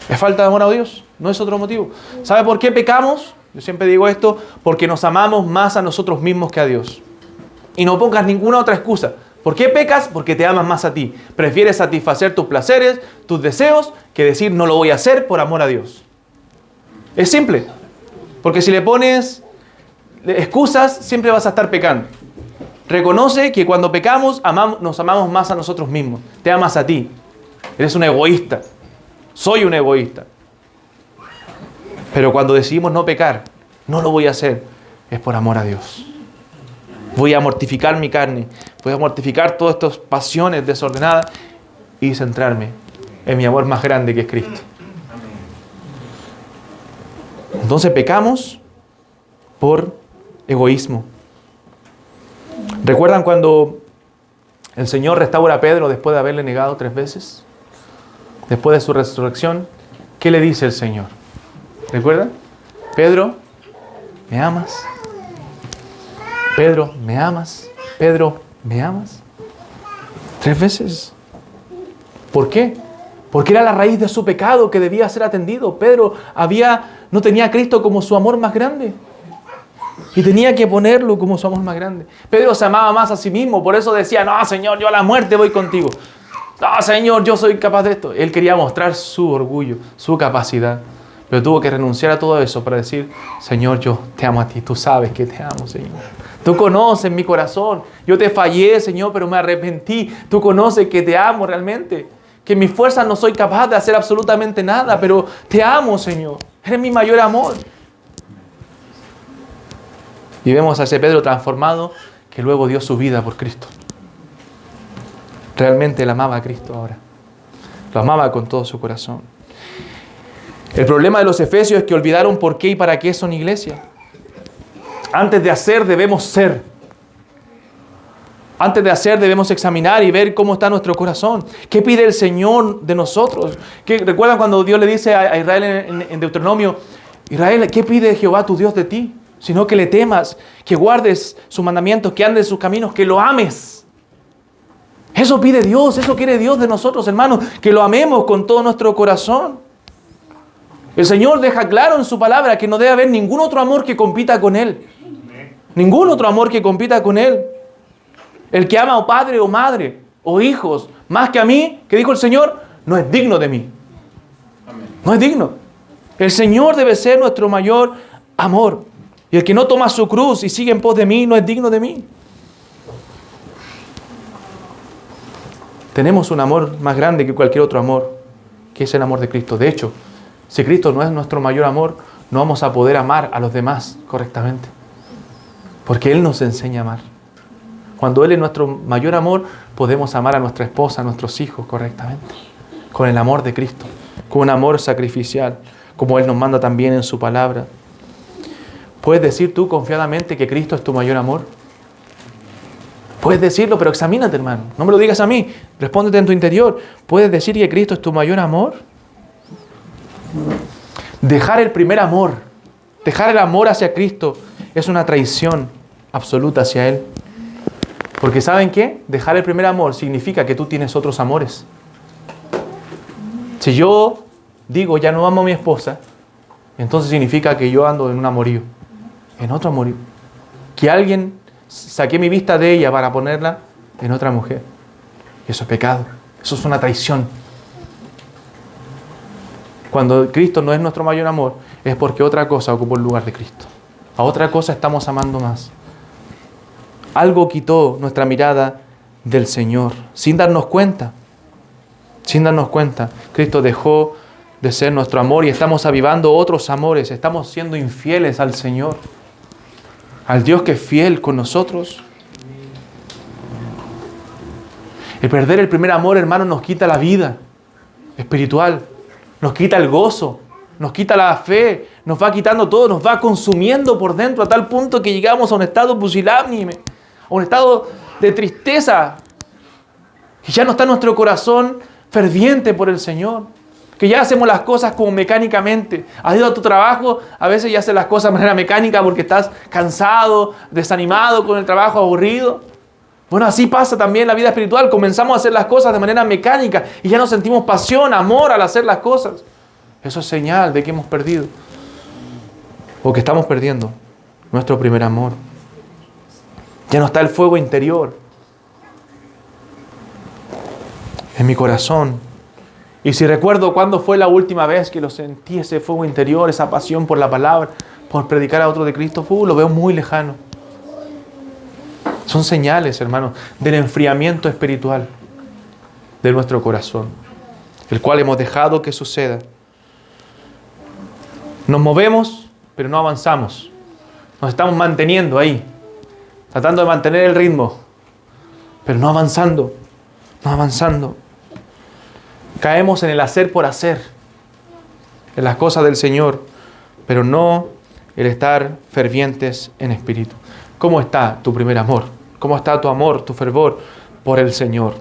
Speaker 1: Es falta de amor a Dios, no es otro motivo. ¿Sabe por qué pecamos? Yo siempre digo esto, porque nos amamos más a nosotros mismos que a Dios. Y no pongas ninguna otra excusa. ¿Por qué pecas? Porque te amas más a ti. Prefieres satisfacer tus placeres, tus deseos, que decir no lo voy a hacer por amor a Dios. Es simple. Porque si le pones excusas, siempre vas a estar pecando. Reconoce que cuando pecamos, nos amamos más a nosotros mismos. Te amas a ti. Eres un egoísta. Soy un egoísta. Pero cuando decidimos no pecar, no lo voy a hacer, es por amor a Dios. Voy a mortificar mi carne, voy a mortificar todas estas pasiones desordenadas y centrarme en mi amor más grande que es Cristo. Entonces pecamos por egoísmo. ¿Recuerdan cuando el Señor restaura a Pedro después de haberle negado 3 veces? Después de su resurrección, ¿qué le dice el Señor? ¿Recuerdan? Pedro, ¿me amas? Pedro, ¿me amas? Pedro, ¿me amas? 3 veces. ¿Por qué? Porque era la raíz de su pecado que debía ser atendido. Pedro no tenía a Cristo como su amor más grande. Y tenía que ponerlo como su amor más grande. Pedro se amaba más a sí mismo. Por eso decía, no, Señor, yo a la muerte voy contigo. No, Señor, yo soy capaz de esto. Él quería mostrar su orgullo, su capacidad. Pero tuvo que renunciar a todo eso para decir, Señor, yo te amo a ti. Tú sabes que te amo, Señor. Tú conoces mi corazón. Yo te fallé, Señor, pero me arrepentí. Tú conoces que te amo realmente. Que en mis fuerzas no soy capaz de hacer absolutamente nada, pero te amo, Señor. Eres mi mayor amor. Y vemos a ese Pedro transformado que luego dio su vida por Cristo. realmente él amaba a Cristo ahora. Lo amaba con todo su corazón. El problema de los efesios es que olvidaron por qué y para qué son iglesia. Antes de hacer debemos ser. Antes de hacer debemos examinar y ver cómo está nuestro corazón. ¿Qué pide el Señor de nosotros? ¿Recuerdan cuando Dios le dice a Israel en Deuteronomio, Israel, ¿qué pide Jehová tu Dios de ti? Sino que le temas, que guardes sus mandamientos, que andes en sus caminos, que lo ames. Eso pide Dios, eso quiere Dios de nosotros, hermanos, que lo amemos con todo nuestro corazón. El Señor deja claro en su palabra que no debe haber ningún otro amor que compita con Él. Ningún otro amor que compita con Él. El que ama a padre o madre o hijos más que a mí, que dijo el Señor, no es digno de mí. No es digno. El Señor debe ser nuestro mayor amor. Y el que no toma su cruz y sigue en pos de mí, no es digno de mí. Tenemos un amor más grande que cualquier otro amor, que es el amor de Cristo. De hecho, si Cristo no es nuestro mayor amor, no vamos a poder amar a los demás correctamente. Porque Él nos enseña a amar. Cuando Él es nuestro mayor amor, podemos amar a nuestra esposa, a nuestros hijos correctamente. Con el amor de Cristo. Con un amor sacrificial. Como Él nos manda también en su palabra. ¿Puedes decir tú confiadamente que Cristo es tu mayor amor? Puedes decirlo, pero examínate, hermano. No me lo digas a mí. Respóndete en tu interior. ¿Puedes decir que Cristo es tu mayor amor? Dejar el primer amor, dejar el amor hacia Cristo es una traición absoluta hacia Él. Porque ¿saben qué? Dejar el primer amor significa que tú tienes otros amores. Si yo digo ya no amo a mi esposa, entonces significa que yo ando en un amorío, en otro amorío. Que alguien saqué mi vista de ella para ponerla en otra mujer. Y eso es pecado, eso es una traición. Cuando Cristo no es nuestro mayor amor, es porque otra cosa ocupó el lugar de Cristo. A otra cosa estamos amando más. Algo quitó nuestra mirada del Señor, sin darnos cuenta. Sin darnos cuenta, Cristo dejó de ser nuestro amor y estamos avivando otros amores. Estamos siendo infieles al Señor, al Dios que es fiel con nosotros. El perder el primer amor, hermano, nos quita la vida espiritual. Nos quita el gozo, nos quita la fe, nos va quitando todo, nos va consumiendo por dentro a tal punto que llegamos a un estado pusilánime, a un estado de tristeza, que ya no está nuestro corazón ferviente por el Señor, que ya hacemos las cosas como mecánicamente. Has ido a tu trabajo, a veces ya haces las cosas de manera mecánica porque estás cansado, desanimado con el trabajo, aburrido. Bueno, así pasa también en la vida espiritual. Comenzamos a hacer las cosas de manera mecánica y ya no sentimos pasión, amor al hacer las cosas. Eso es señal de que hemos perdido o que estamos perdiendo nuestro primer amor. Ya no está el fuego interior en mi corazón. Y si recuerdo cuándo fue la última vez que lo sentí, ese fuego interior, esa pasión por la palabra, por predicar a otro de Cristo, lo veo muy lejano. Son señales, hermanos, del enfriamiento espiritual de nuestro corazón, el cual hemos dejado que suceda. Nos movemos, pero no avanzamos. Nos estamos manteniendo ahí, tratando de mantener el ritmo, pero no avanzando, no avanzando. Caemos en el hacer por hacer, en las cosas del Señor, pero no el estar fervientes en espíritu. ¿Cómo está tu primer amor? ¿Cómo está tu amor, tu fervor por el Señor?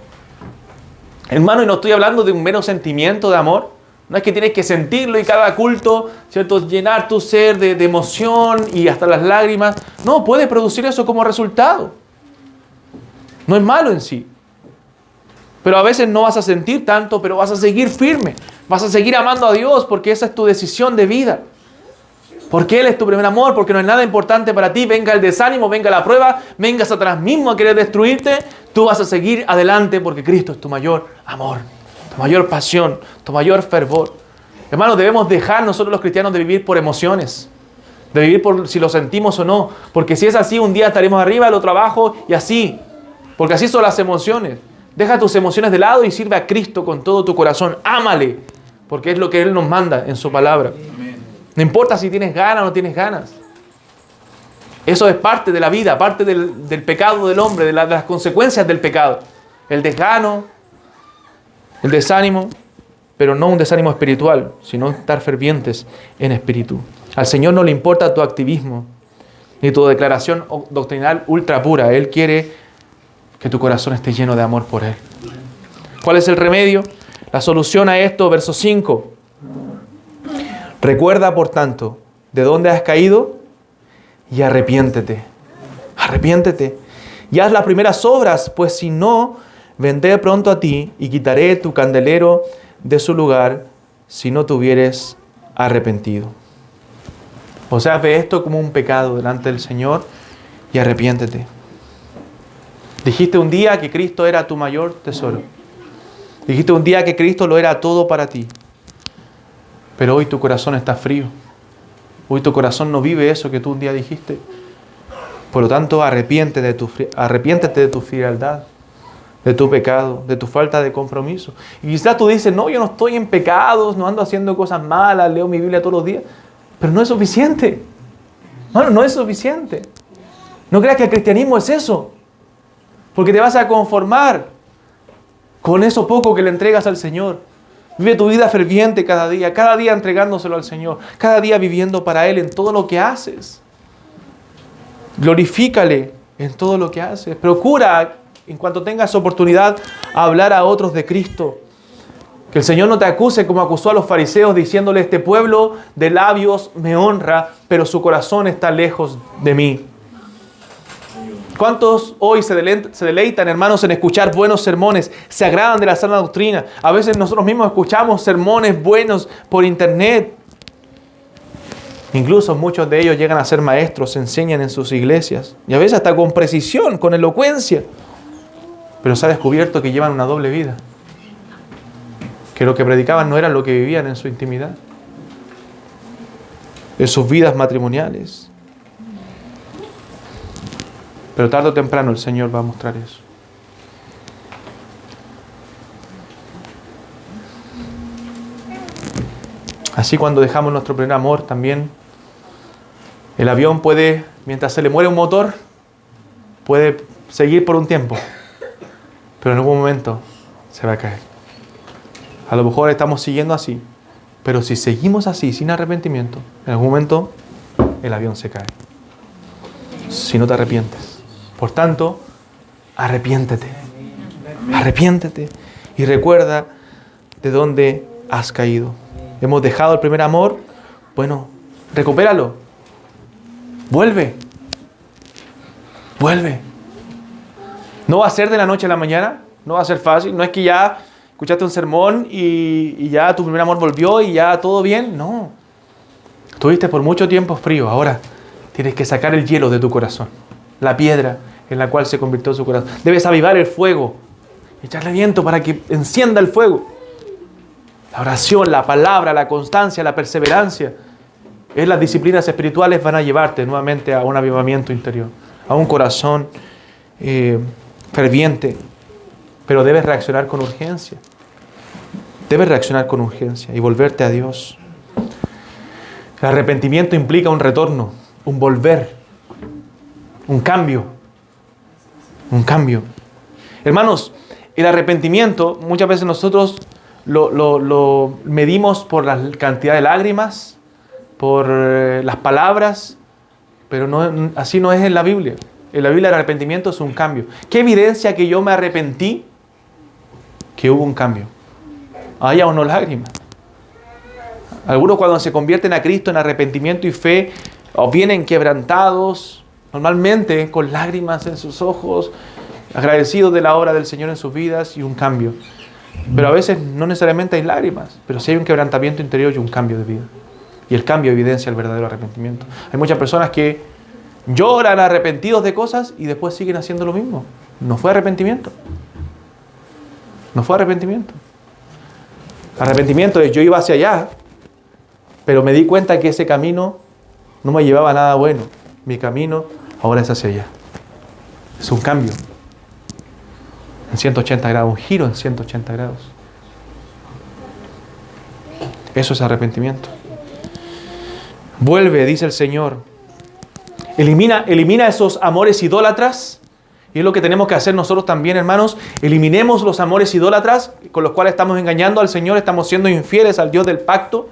Speaker 1: Hermano, y no estoy hablando de un mero sentimiento de amor. No es que tienes que sentirlo y cada culto, ¿cierto?, llenar tu ser de emoción y hasta las lágrimas. No, puedes producir eso como resultado. No es malo en sí. Pero a veces no vas a sentir tanto, pero vas a seguir firme. Vas a seguir amando a Dios porque esa es tu decisión de vida. Porque Él es tu primer amor, porque no es nada importante para ti. Venga el desánimo, venga la prueba, venga Satanás mismo a querer destruirte. Tú vas a seguir adelante porque Cristo es tu mayor amor, tu mayor pasión, tu mayor fervor. Hermanos, debemos dejar nosotros los cristianos de vivir por emociones. De vivir por si lo sentimos o no. Porque si es así, un día estaremos arriba, el otro abajo y así. Porque así son las emociones. Deja tus emociones de lado y sirve a Cristo con todo tu corazón. Ámale, porque es lo que Él nos manda en su palabra. No importa si tienes ganas o no tienes ganas. Eso es parte de la vida, parte del pecado del hombre, de las consecuencias del pecado. el desgano, el desánimo, pero no un desánimo espiritual, sino estar fervientes en espíritu. Al Señor no le importa tu activismo, ni tu declaración doctrinal ultra pura. Él quiere que tu corazón esté lleno de amor por Él. ¿Cuál es el remedio? La solución a esto, verso 5. Recuerda, por tanto, de dónde has caído y arrepiéntete. Arrepiéntete. Y haz las primeras obras, pues si no, vendré pronto a ti y quitaré tu candelero de su lugar si no te hubieres arrepentido. O sea, ve esto como un pecado delante del Señor y arrepiéntete. Dijiste un día que Cristo era tu mayor tesoro. Dijiste un día que Cristo lo era todo para ti. Pero hoy tu corazón está frío. Hoy tu corazón no vive eso que tú un día dijiste. Por lo tanto, arrepiéntete de tu frialdad, de tu pecado, de tu falta de compromiso. Y quizás tú dices, no, yo no estoy en pecados, no ando haciendo cosas malas, leo mi Biblia todos los días. Pero no es suficiente. Bueno, no es suficiente. No creas que el cristianismo es eso. Porque te vas a conformar con eso poco que le entregas al Señor. Vive tu vida ferviente cada día entregándoselo al Señor, cada día viviendo para Él en todo lo que haces. Glorifícale en todo lo que haces. Procura, en cuanto tengas oportunidad, hablar a otros de Cristo. Que el Señor no te acuse como acusó a los fariseos diciéndole, este pueblo de labios me honra, pero su corazón está lejos de mí. ¿Cuántos hoy se deleitan, hermanos, en escuchar buenos sermones? Se agradan de la sana doctrina. A veces nosotros mismos escuchamos sermones buenos por internet. Incluso muchos de ellos llegan a ser maestros, enseñan en sus iglesias. Y a veces hasta con precisión, con elocuencia. Pero se ha descubierto que llevan una doble vida. Que lo que predicaban no era lo que vivían en su intimidad. En sus vidas matrimoniales. Pero tarde o temprano el Señor va a mostrar eso. Así cuando dejamos nuestro primer amor también, el avión puede, mientras se le muere un motor, puede seguir por un tiempo. Pero en algún momento se va a caer. A lo mejor estamos siguiendo así. Pero si seguimos así, sin arrepentimiento, en algún momento el avión se cae. Si no te arrepientes. Por tanto, arrepiéntete. Arrepiéntete. Y recuerda de dónde has caído. Hemos dejado el primer amor. Bueno, recupéralo. Vuelve. Vuelve. No va a ser de la noche a la mañana. No va a ser fácil. No es que ya escuchaste un sermón y ya tu primer amor volvió y ya todo bien. No. Estuviste por mucho tiempo frío. Ahora tienes que sacar el hielo de tu corazón. La piedra en la cual se convirtió su corazón. Debes avivar el fuego. Echarle viento para que encienda el fuego. La oración, la palabra, la constancia, la perseverancia. Las disciplinas espirituales van a llevarte nuevamente a un avivamiento interior. A un corazón ferviente. Pero debes reaccionar con urgencia. Debes reaccionar con urgencia y volverte a Dios. El arrepentimiento implica un retorno, un volver, un cambio. Un cambio. Hermanos, el arrepentimiento muchas veces nosotros lo medimos por la cantidad de lágrimas, por las palabras, pero no, así no es en la Biblia. En la Biblia el arrepentimiento es un cambio. ¿Qué evidencia que yo me arrepentí? Que hubo un cambio. Haya o no lágrimas. Algunos cuando se convierten a Cristo en arrepentimiento y fe, o vienen quebrantados, normalmente con lágrimas en sus ojos, agradecidos de la obra del Señor en sus vidas y un cambio. Pero a veces no necesariamente hay lágrimas, pero sí hay un quebrantamiento interior y un cambio de vida. Y el cambio evidencia el verdadero arrepentimiento. Hay muchas personas que lloran arrepentidos de cosas y después siguen haciendo lo mismo. No fue arrepentimiento. No fue arrepentimiento. Arrepentimiento es yo iba hacia allá, pero me di cuenta que ese camino no me llevaba a nada bueno. Mi camino ahora es hacia allá. Es un cambio. En 180 grados, un giro en 180 grados. Eso es arrepentimiento. Vuelve, dice el Señor. Elimina esos amores idólatras, Y es lo que tenemos que hacer nosotros también, hermanos. Eliminemos los amores idólatras con los cuales estamos engañando al Señor, estamos siendo infieles al Dios del pacto.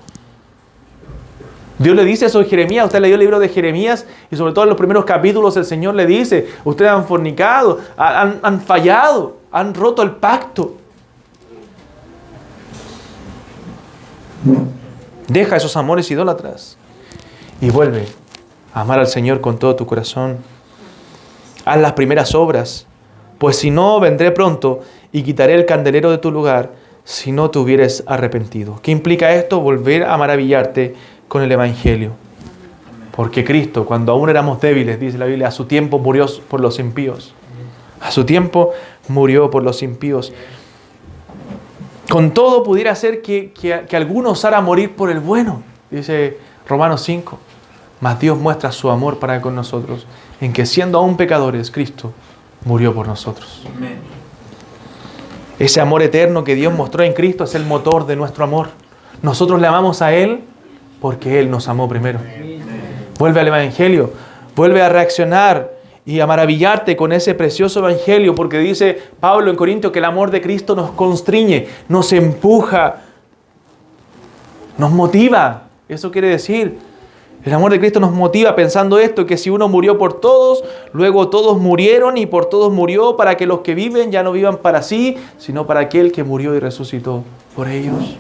Speaker 1: Dios le dice eso a Jeremías. Usted leyó el libro de Jeremías y sobre todo en los primeros capítulos el Señor le dice, ustedes han fornicado, han fallado, han roto el pacto. Deja esos amores idólatras y vuelve a amar al Señor con todo tu corazón. Haz las primeras obras, pues si no, vendré pronto y quitaré el candelero de tu lugar si no te hubieres arrepentido. ¿Qué implica esto? Volver a maravillarte con el Evangelio. Porque Cristo, cuando aún éramos débiles, dice la Biblia, a su tiempo murió por los impíos. A su tiempo murió por los impíos. Con todo pudiera ser que alguno osara morir por el bueno, dice Romanos 5. Mas Dios muestra su amor para con nosotros, en que siendo aún pecadores, Cristo murió por nosotros. Amén. Ese amor eterno que Dios mostró en Cristo es el motor de nuestro amor. Nosotros le amamos a Él porque Él nos amó primero. Amén. Vuelve al Evangelio, vuelve a reaccionar y a maravillarte con ese precioso Evangelio, porque dice Pablo en Corintios que el amor de Cristo nos constriñe, nos empuja, nos motiva. Eso quiere decir, el amor de Cristo nos motiva pensando esto, que si uno murió por todos, luego todos murieron y por todos murió, para que los que viven ya no vivan para sí, sino para aquel que murió y resucitó por ellos.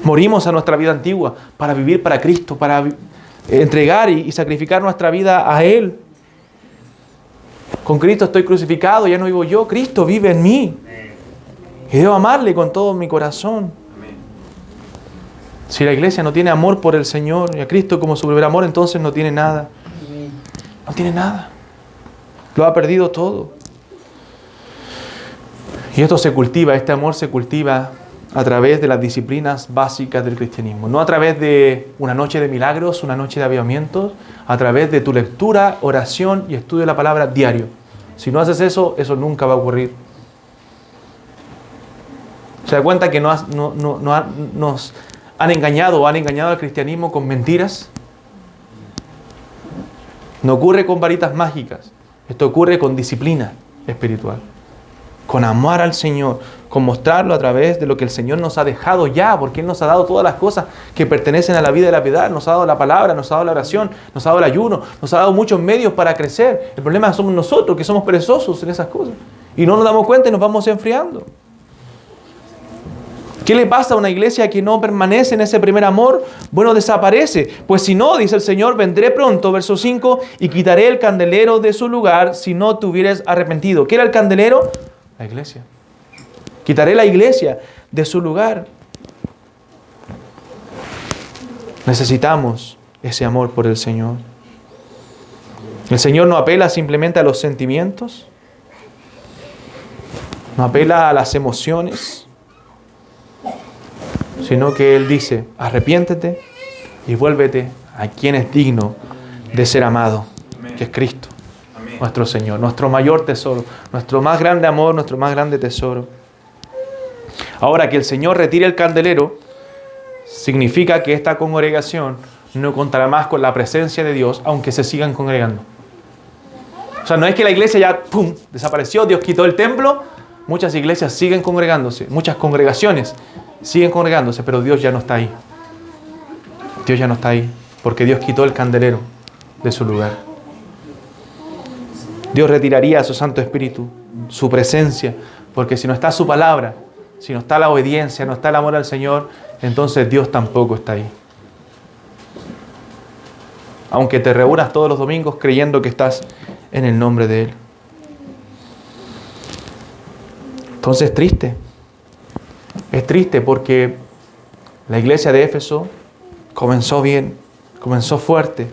Speaker 1: Morimos a nuestra vida antigua para vivir para Cristo, para entregar y sacrificar nuestra vida a Él. Con Cristo estoy crucificado, ya no vivo yo, Cristo vive en mí. Y debo amarle con todo mi corazón. Si la iglesia no tiene amor por el Señor y a Cristo como su primer amor, entonces no tiene nada. No tiene nada. Lo ha perdido todo. Y esto se cultiva, este amor se cultiva a través de las disciplinas básicas del cristianismo. No a través de una noche de milagros, una noche de avivamientos, a través de tu lectura, oración y estudio de la palabra diario. Si no haces eso, eso nunca va a ocurrir. ¿Se da cuenta que nos han engañado o han engañado al cristianismo con mentiras? No ocurre con varitas mágicas. Esto ocurre con disciplina espiritual. Con amar al Señor, con mostrarlo a través de lo que el Señor nos ha dejado ya, porque Él nos ha dado todas las cosas que pertenecen a la vida de la piedad. Nos ha dado la palabra, nos ha dado la oración, nos ha dado el ayuno, nos ha dado muchos medios para crecer. El problema somos nosotros, que somos perezosos en esas cosas. Y no nos damos cuenta y nos vamos enfriando. ¿Qué le pasa a una iglesia que no permanece en ese primer amor? Bueno, desaparece. Pues si no, dice el Señor, vendré pronto, verso 5, y quitaré el candelero de su lugar si no te hubieras arrepentido. ¿Qué era el candelero? La iglesia. Quitaré la iglesia de su lugar. Necesitamos ese amor por el Señor. El Señor no apela simplemente a los sentimientos, no apela a las emociones, sino que Él dice, arrepiéntete y vuélvete a quien es digno de ser amado, que es Cristo, nuestro Señor, nuestro mayor tesoro, nuestro más grande amor, nuestro más grande tesoro. Ahora, que el Señor retire el candelero significa que esta congregación no contará más con la presencia de Dios, aunque se sigan congregando. O sea, no es que la iglesia ya ¡pum!, desapareció, Dios quitó el templo. Muchas iglesias siguen congregándose, muchas congregaciones siguen congregándose, pero Dios ya no está ahí. Dios ya no está ahí, porque Dios quitó el candelero de su lugar. Dios retiraría a su Santo Espíritu, su presencia, porque si no está su palabra, si no está la obediencia, no está el amor al Señor, entonces Dios tampoco está ahí. Aunque te reúnas todos los domingos creyendo que estás en el nombre de Él. Entonces es triste porque la iglesia de Éfeso comenzó bien, comenzó fuerte.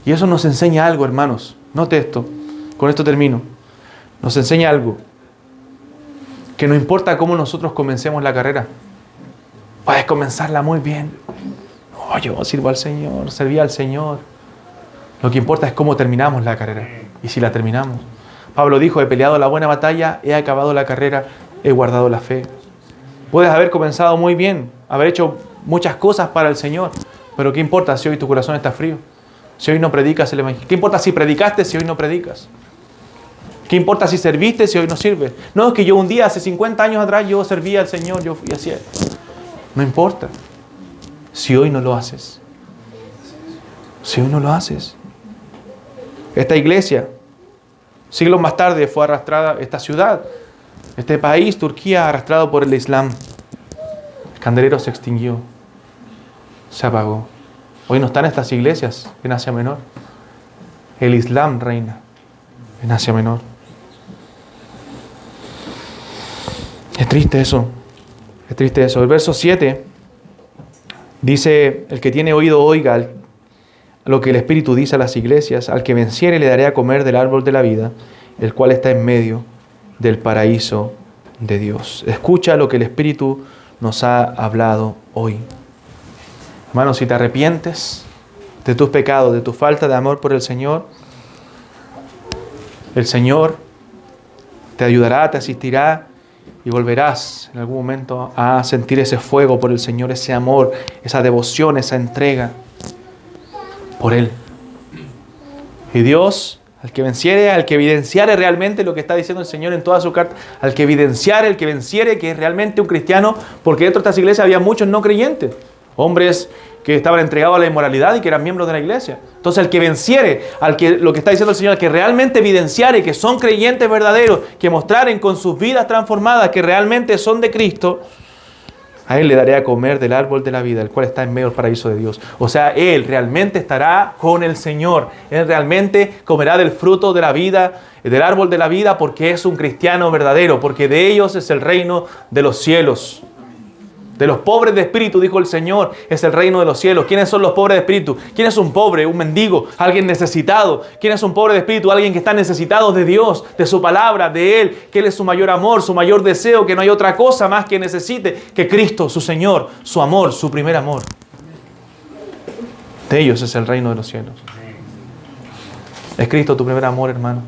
Speaker 1: Y eso nos enseña algo, hermanos. Note esto, con esto termino. Nos enseña algo. Que no importa cómo nosotros comencemos la carrera. Puedes comenzarla muy bien. Oh, yo sirvo al Señor, serví al Señor. Lo que importa es cómo terminamos la carrera. Y si la terminamos. Pablo dijo, he peleado la buena batalla, he acabado la carrera, he guardado la fe. Puedes haber comenzado muy bien, haber hecho muchas cosas para el Señor. Pero ¿qué importa si hoy tu corazón está frío? si hoy no predicas el Evangelio? ¿Qué importa si predicaste si hoy no predicas? ¿Qué importa si serviste si hoy no sirves? No, es que yo un día, hace 50 años atrás, yo servía al Señor, yo fui así. No importa si hoy no lo haces. Si hoy no lo haces. Esta iglesia, siglos más tarde, fue arrastrada, esta ciudad, este país, Turquía, arrastrado por el Islam. El candelero se extinguió, se apagó. Hoy no están estas iglesias en Asia Menor. El Islam reina en Asia Menor. Es triste eso. Es triste eso. El verso 7 dice: el que tiene oído oiga lo que el Espíritu dice a las iglesias. Al que venciere le daré a comer del árbol de la vida, el cual está en medio del paraíso de Dios. Escucha lo que el Espíritu nos ha hablado hoy. Hermano, si te arrepientes de tus pecados, de tu falta de amor por el Señor te ayudará, te asistirá y volverás en algún momento a sentir ese fuego por el Señor, ese amor, esa devoción, esa entrega por Él. Y Dios, al que venciere, al que evidenciare realmente lo que está diciendo el Señor en toda su carta, al que evidenciare, el que venciere, que es realmente un cristiano, porque dentro de estas iglesias había muchos no creyentes, hombres que estaban entregados a la inmoralidad y que eran miembros de la iglesia. Entonces, el que venciere, lo que está diciendo el Señor, al que realmente evidenciare que son creyentes verdaderos, que mostraren con sus vidas transformadas que realmente son de Cristo, a él le daré a comer del árbol de la vida, el cual está en medio del paraíso de Dios. O sea, él realmente estará con el Señor. Él realmente comerá del fruto de la vida, del árbol de la vida, porque es un cristiano verdadero, porque de ellos es el reino de los cielos. De los pobres de espíritu, dijo el Señor, es el reino de los cielos. ¿Quiénes son los pobres de espíritu? ¿Quién es un pobre, un mendigo, alguien necesitado? ¿Quién es un pobre de espíritu? Alguien que está necesitado de Dios, de su palabra, de Él, que Él es su mayor amor, su mayor deseo, que no hay otra cosa más que necesite que Cristo, su Señor, su amor, su primer amor. De ellos es el reino de los cielos. ¿Es Cristo tu primer amor, hermano?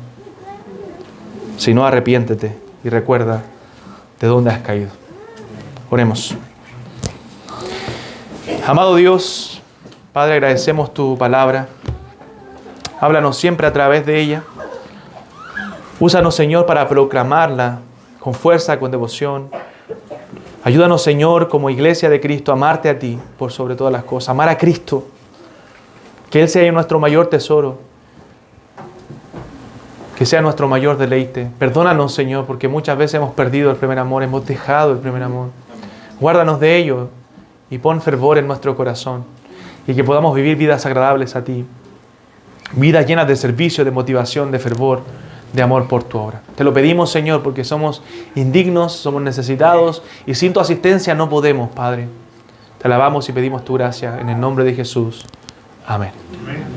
Speaker 1: Si no, arrepiéntete y recuerda de dónde has caído. Oremos. Amado Dios, Padre, agradecemos tu palabra. Háblanos siempre a través de ella. Úsanos, Señor, para proclamarla con fuerza, con devoción. Ayúdanos, Señor, como iglesia de Cristo, a amarte a ti por sobre todas las cosas. Amar a Cristo. Que Él sea nuestro mayor tesoro. Que sea nuestro mayor deleite. Perdónanos, Señor, porque muchas veces hemos perdido el primer amor, hemos dejado el primer amor. Guárdanos de ello y pon fervor en nuestro corazón y que podamos vivir vidas agradables a ti, vidas llenas de servicio, de motivación, de fervor, de amor por tu obra. Te lo pedimos, Señor, porque somos indignos, somos necesitados y sin tu asistencia no podemos, Padre. Te alabamos y pedimos tu gracia en el nombre de Jesús. Amén. Amén.